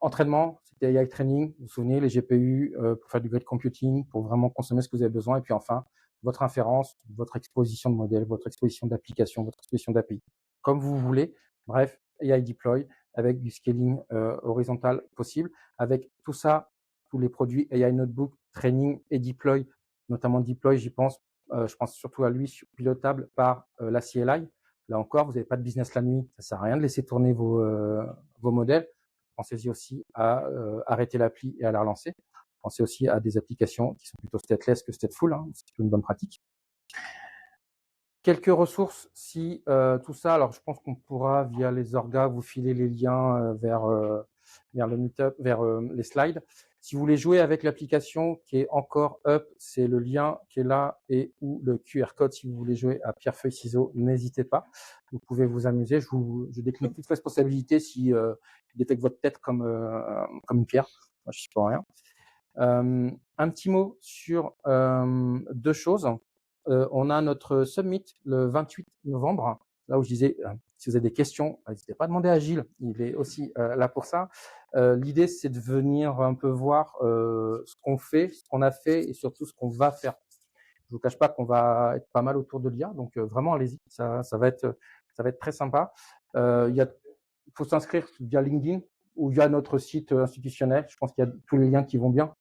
Entraînement, c'était AI training, vous vous souvenez, les GPU pour faire du grid computing, pour vraiment consommer ce que vous avez besoin. Et puis enfin, votre inférence, votre exposition de modèle, votre exposition d'application, votre exposition d'API, comme vous voulez. Bref, AI deploy avec du scaling horizontal possible. Avec tout ça, tous les produits AI notebook, training et deploy, notamment deploy, j'y pense. Je pense surtout à lui, pilotable par la CLI. Là encore, vous n'avez pas de business la nuit. Ça sert à rien de laisser tourner vos modèles. Pensez-y aussi à arrêter l'appli et à la relancer. Pensez aussi à des applications qui sont plutôt stateless que stateful. C'est une bonne pratique. Quelques ressources, si tout ça, alors je pense qu'on pourra via les orgas vous filer les liens vers le meetup, vers les slides. Si vous voulez jouer avec l'application qui est encore up, c'est le lien qui est là et ou le QR code si vous voulez jouer à pierre feuille ciseaux, n'hésitez pas. Vous pouvez vous amuser. Je décline toute responsabilité si je détecte votre tête comme une pierre. Moi, je suis pas rien. Un petit mot sur deux choses. On a notre summit le 28 novembre, là où je disais, si vous avez des questions, n'hésitez pas à demander à Gilles, il est aussi là pour ça. L'idée, c'est de venir un peu voir ce qu'on fait, ce qu'on a fait et surtout ce qu'on va faire. Je vous cache pas qu'on va être pas mal autour de l'IA, donc vraiment allez-y, ça va être très sympa. Il faut s'inscrire via LinkedIn ou via notre site institutionnel. Je pense qu'il y a tous les liens qui vont bien.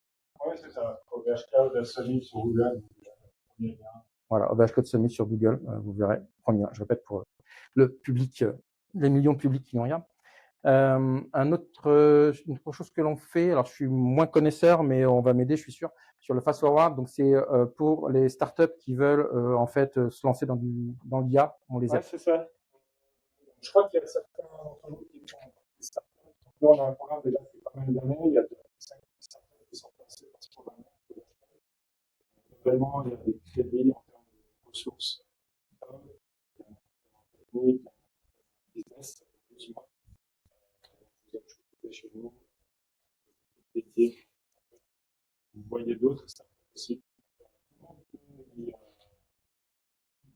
Oui, c'est ça. OVH Cloud Summit sur Google. Voilà, OVH Cloud Summit sur Google, vous verrez. Premier, je répète pour le public, les millions de publics qui n'ont rien. Une autre chose que l'on fait, alors je suis moins connaisseur, mais on va m'aider, je suis sûr, sur le fast forward. Donc c'est pour les startups qui veulent en fait se lancer dans l'IA, on les Ouais, aide. c'est ça. Je crois qu'il y a certains d'entre nous qui font des startups. Nous, on a un programme déjà depuis pas mal d'années. Il y a 5 startups qui sont passées par ce programme. Vraiment, il y a des crédits en termes de ressources. Il y a un business, plus ou moins. Vous êtes chez nous, dédié. Vous voyez d'autres startups aussi. Il y a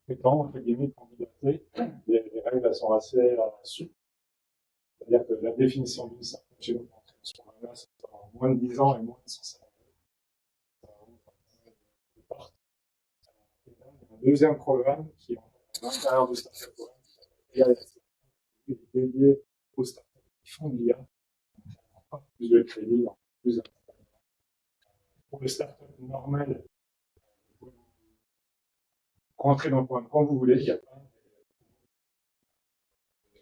prétend, entre guillemets, candidater. Les règles, elles sont assez souples. C'est-à-dire que la définition d'une startup chez nous, pour entrer dans ce programme-là, c'est en moins de 10 ans et moins de 100 salariés. Il y a un deuxième programme qui est à l'intérieur du startup programme, qui est dédié aux startups qui font de l'IA. Plus de crédit, plus d'accompagnement. Pour les startups normales, vous rentrez dans le programme quand vous voulez, il n'y a pas des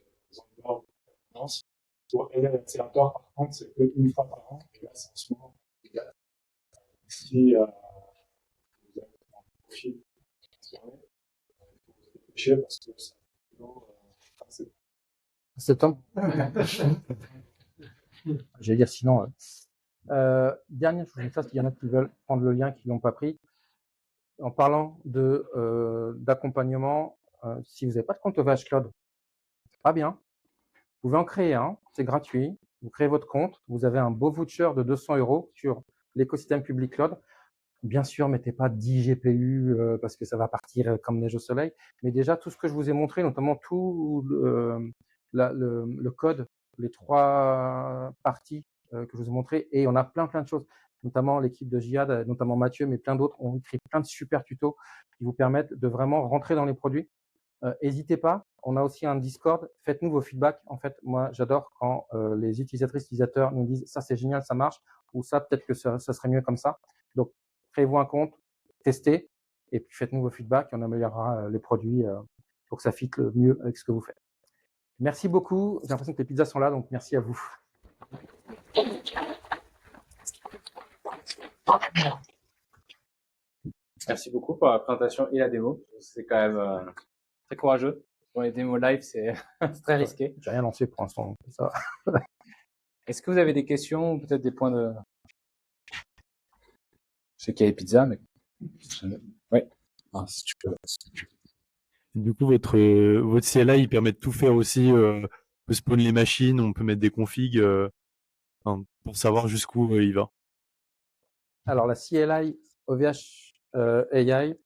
onboards de permanence. Pour AI Accelerator, par contre, c'est qu'une fois par an, et là, c'est en ce moment légal. Si vous avez un profil concerné, il faut vous dépêcher parce que c'est Septembre. J'allais dire sinon. Dernière chose, ça, s'il y en a qui veulent prendre le lien, qui l'ont pas pris. En parlant d'accompagnement, si vous n'avez pas de compte OVH Cloud, c'est pas bien. Vous pouvez en créer un, c'est gratuit. Vous créez votre compte, vous avez un beau voucher de 200 € sur l'écosystème public cloud. Bien sûr, mettez pas 10 GPU parce que ça va partir comme neige au soleil. Mais déjà, tout ce que je vous ai montré, notamment tout le code, les 3 parties que je vous ai montré, et on a plein de choses. Notamment l'équipe de Jihad, notamment Mathieu, mais plein d'autres ont écrit plein de super tutos qui vous permettent de vraiment rentrer dans les produits. N'hésitez pas, on a aussi un Discord, faites-nous vos feedbacks. En fait, moi, j'adore quand les utilisateurs nous disent ça c'est génial, ça marche, ou ça peut-être que ça serait mieux comme ça. Donc, créez-vous un compte, testez, et puis faites-nous vos feedbacks et on améliorera les produits pour que ça fitte le mieux avec ce que vous faites. Merci beaucoup, j'ai l'impression que les pizzas sont là, donc merci à vous. Merci beaucoup pour la présentation et la démo. C'est quand même très courageux. Pour les démos live, c'est très risqué. J'ai rien lancé pour l'instant, donc ça. Est-ce que vous avez des questions ou peut-être des points de... Je sais qu'il y a les pizzas, mais... Oui. Ah, si tu peux. Du coup, votre CLI, il permet de tout faire aussi. On peut spawn les machines, on peut mettre des configs pour savoir jusqu'où il va. Alors, la CLI OVH AI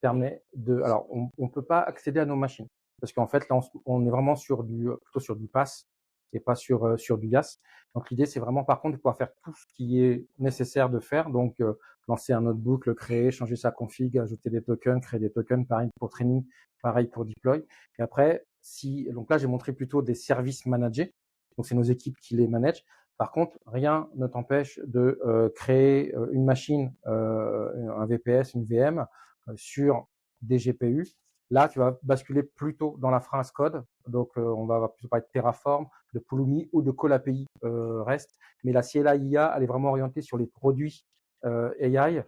permet de... Alors, on peut pas accéder à nos machines parce qu'en fait, là, on est vraiment plutôt sur du PaaS et pas sur du IaaS. Donc, l'idée, c'est vraiment, par contre, de pouvoir faire tout ce qui est nécessaire de faire. Donc, lancer un notebook, le créer, changer sa config, ajouter des tokens, créer des tokens, pareil pour training, pareil pour deploy. Et après, donc là, j'ai montré plutôt des services managés. Donc, c'est nos équipes qui les managent. Par contre, rien ne t'empêche de créer une machine, un VPS, une VM sur des GPU. Là, tu vas basculer plutôt dans l'infra as code. Donc, on va plutôt parler de Terraform, de Pulumi ou de Call API REST. Mais la CLI IA, elle est vraiment orientée sur les produits AI.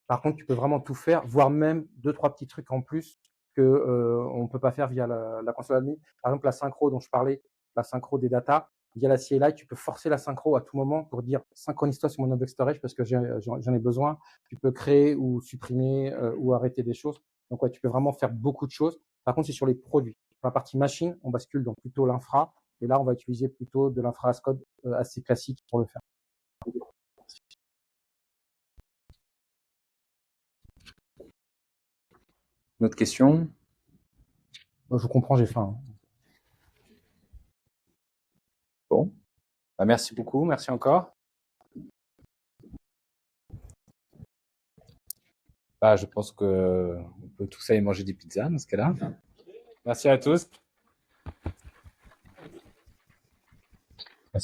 Par contre, tu peux vraiment tout faire, voire même 2-3 petits trucs en plus que on peut pas faire via la console admin. Par exemple, la synchro dont je parlais, la synchro des data. Via la CLI, tu peux forcer la synchro à tout moment pour dire synchronise-toi sur mon object storage parce que j'en ai besoin. Tu peux créer ou supprimer ou arrêter des choses. Donc, ouais, tu peux vraiment faire beaucoup de choses. Par contre, c'est sur les produits. Pour la partie machine, on bascule dans plutôt l'infra. Et là, on va utiliser plutôt de l'infra as code assez classique pour le faire. Une autre question? Je vous comprends, j'ai faim. Bon. Bah, merci beaucoup. Merci encore. Bah, je pense que on peut tous aller manger des pizzas dans ce cas-là. Merci à tous.